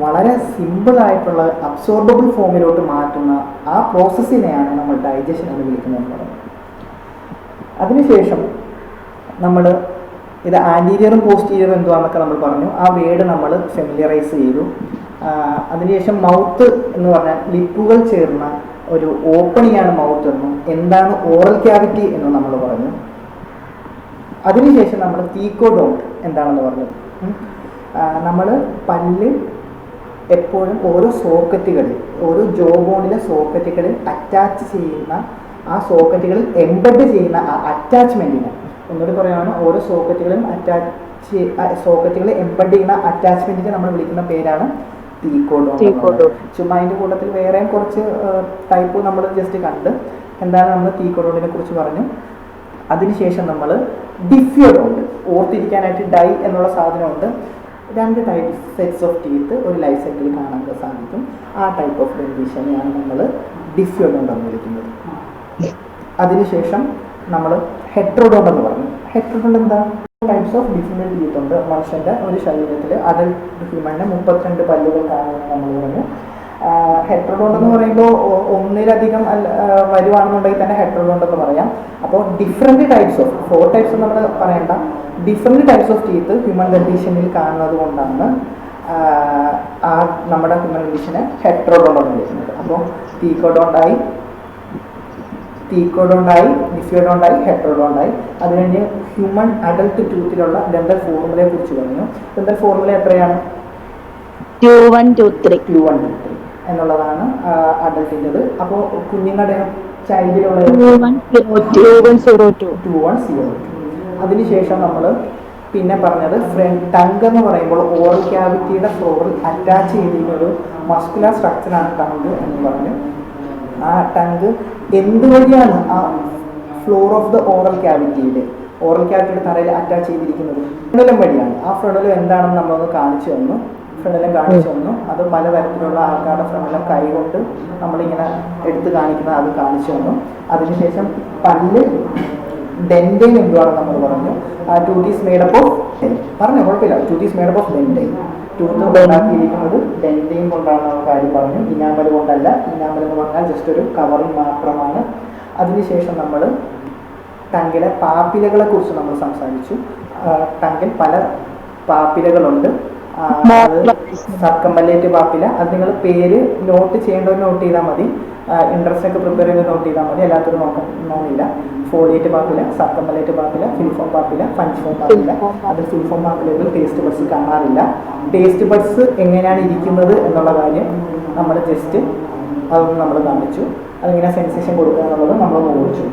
വളരെ സിമ്പിൾ ആയിട്ടുള്ള അബ്സോർബിൾ ഫോമിലോട്ട് മാറ്റുന്ന ആ പ്രോസസ്സിനെയാണ് നമ്മൾ ഡൈജഷൻ എന്ന് വിളിക്കുന്നതെന്ന് പറയുന്നത്. അതിനുശേഷം നമ്മൾ ഇത് ആൻറ്റീരിയറും പോസ്റ്റീരിയറും എന്തുവാണെന്നൊക്കെ നമ്മൾ പറഞ്ഞു. ആ വേർഡ് നമ്മൾ ഫെമിലിയറൈസ് ചെയ്തു. അതിനുശേഷം മൗത്ത് എന്ന് പറഞ്ഞാൽ ലിപ്പുകൾ ചേർന്ന ഒരു ഓപ്പണിംഗ് ആണ് മൗത്ത് എന്നും എന്താണ് ഓറൽ ക്യാവിറ്റി എന്നും നമ്മൾ പറഞ്ഞു. അതിനുശേഷം നമ്മൾ തീക്കോഡോണ്ട് എന്താണെന്ന് പറഞ്ഞു. നമ്മൾ പല്ല് എപ്പോഴും ഓരോ സോക്കറ്റുകളിൽ, ഓരോ ജോ ബോണിലെ സോക്കറ്റുകളിൽ അറ്റാച്ച് ചെയ്യുന്ന ആ സോക്കറ്റുകളിൽ എംബഡ് ചെയ്യുന്ന ആ അറ്റാച്ച്മെൻറ്റിനെ, ഒന്നുകൂടി പറയുകയാണ്, ഓരോ സോക്കറ്റുകളിൽ എംബഡ് ചെയ്യുന്ന അറ്റാച്ച്മെൻറ്റിനെ നമ്മൾ വിളിക്കുന്ന പേരാണ് തീക്കോഡോൺ. ചുമ്മാ അതിൻ്റെ കൂട്ടത്തിൽ വേറെയും കുറച്ച് ടൈപ്പ് നമ്മൾ ജസ്റ്റ് കണ്ട് എന്താണ് നമ്മൾ തീക്കോഡോണിനെ കുറിച്ച് പറഞ്ഞു. അതിനുശേഷം നമ്മൾ ഡിഫ്യോഡോണ്ട്, ഓർത്തിരിക്കാനായിട്ട് ഡൈ എന്നുള്ള സാധനമുണ്ട്. 2 ടൈപ്പ് സെറ്റ്സ് ഓഫ് ടീത്ത് ഒരു ലൈഫ് സൈക്കിളിൽ കാണാൻ സാധിക്കും. ആ ടൈപ്പ് ഓഫ് ഡെന്റിഷനെയാണ് നമ്മൾ ഡിഫ്യോഡോണ്ട് എന്ന് വിളിക്കുന്നത്. അതിനുശേഷം നമ്മൾ ഹെട്രോഡോണ്ട് എന്ന് പറഞ്ഞു. ഹെട്രോഡോണ്ട് എന്താ? ടൈപ്സ് ഓഫ് ഡിഫറെൻറ്റ് ടീത്ത് ഉണ്ട് മനുഷ്യൻ്റെ ഒരു ശരീരത്തിൽ. അഡൽട്ട് ഹ്യൂമണിന് 32 പല്ലുകൾ കാണുമെന്ന് നമ്മൾ പറഞ്ഞു. ഹെട്രോഡോണ്ട് എന്ന് പറയുമ്പോൾ ഒന്നിലധികം വരുവാണെന്നുണ്ടെങ്കിൽ തന്നെ ഹെട്രോഡോണ്ട് എന്ന് പറയാം. അപ്പോൾ ഡിഫറെൻറ്റ് ടൈപ്സ് ഓഫ് 4 ടൈപ്സ് നമ്മൾ പറയേണ്ട, different types of teeth human ഡെന്റിഷനിൽ കാണുന്നത് കൊണ്ടാണ് നമ്മുടെ ഹ്യൂമൻ ഡെന്റിഷനെ ഹെട്രോഡോണ്ട് എന്ന് വിളിക്കുന്നത്. അപ്പോൾ തീക്കോഡോണ്ടായി, ഡിഫ്യോഡോണ്ടായി, ഹെട്രോഡോണ്ടായി. അതുകഴിഞ്ഞ് ഹ്യൂമൻ അഡൽട്ട് ടൂത്തിലുള്ള ഡെന്റൽ ഫോർമുലയെ കുറിച്ച് പറഞ്ഞു. ഡെന്റൽ ഫോർമുല എത്രയാണ്? 2 1 2 3 എന്നുള്ളതാണ് അഡൽട്ടിൻ്റെത്. അപ്പോൾ കുഞ്ഞുങ്ങളുടെ ചൈൽഡിലുള്ള 2102. അതിനുശേഷം നമ്മൾ പിന്നെ പറഞ്ഞത് ടങ്ക് എന്ന് പറയുമ്പോൾ ഓറൽ ക്യാവിറ്റിയുടെ ഫ്ലോറിൽ അറ്റാച്ച് ചെയ്തിരിക്കുന്ന ഒരു മസ്കുലർ സ്ട്രക്ചറാണ് ടങ്ക് എന്ന് പറഞ്ഞു. ആ ടങ്ക് എന്തുവഴിയാണ് ആ ഫ്ലോർ ഓഫ് ദ ഓറൽ ക്യാവിറ്റിയുടെ തറയിൽ അറ്റാച്ച് ചെയ്തിരിക്കുന്നത്? ഫ്രണ്ടലം വഴിയാണ്. ആ ഫ്രണ്ടലം എന്താണെന്ന് നമ്മളൊന്ന് കാണിച്ചു തന്നു. അത് പലതരത്തിലുള്ള ആൾക്കാരുടെ ഫ്രണ്ടലം കൈകൊണ്ട് നമ്മളിങ്ങനെ എടുത്ത് കാണിക്കുന്നത് അത് കാണിച്ചു തന്നു. അതിനുശേഷം പല്ല് ഡെൻറ്റൈൻ എന്തുവാണെന്ന് നമ്മൾ പറഞ്ഞു. ടൂത്ത് ഈസ് മേഡപ്പ് ഓഫ് പറഞ്ഞു, കുഴപ്പമില്ല. Tooth is made up of dentine. Tooth ഉണ്ടാക്കിയിരിക്കുന്നത് ഡെൻറ്റൈൻ കൊണ്ടാണ് കാര്യം പറഞ്ഞു, ഇനാമൽ കൊണ്ടല്ല. ഇനാമൽ എന്ന് പറഞ്ഞാൽ ജസ്റ്റ് ഒരു കവറിങ് മാത്രമാണ്. അതിനുശേഷം നമ്മൾ ടങ്കിലെ പാപ്പിലകളെ കുറിച്ച് നമ്മൾ സംസാരിച്ചു. ടങ്കിൽ പല പാപ്പിലകളുണ്ട്. സർക്കംബലേറ്റ് പാപ്പില. അത് നിങ്ങൾ പേര് നോട്ട് ചെയ്യേണ്ടവർ നോട്ട് ചെയ്താൽ മതി. ഇൻട്രസ്റ്റ് ഒക്കെ പ്രിപ്പയർ ചെയ്ത് നോട്ട് ചെയ്താൽ മതി. എല്ലാത്തിനും നോക്കണമെന്നില്ല. Foliate papilla, circumvallate papilla, filiform papilla, fungiform papilla. അത് ഫിൽഫോം പാപ്പിലകൾ ടേസ്റ്റ് ബഡ്സ് കാണാറില്ല. ടേസ്റ്റ് ബഡ്സ് എങ്ങനെയാണ് ഇരിക്കുന്നത് എന്നുള്ള കാര്യം നമ്മൾ ജസ്റ്റ് അതൊന്ന് നമ്മൾ കാണിച്ചു. അതിങ്ങനെ സെൻസേഷൻ കൊടുക്കുക എന്നുള്ളത് നമ്മൾ ഓടിച്ചു.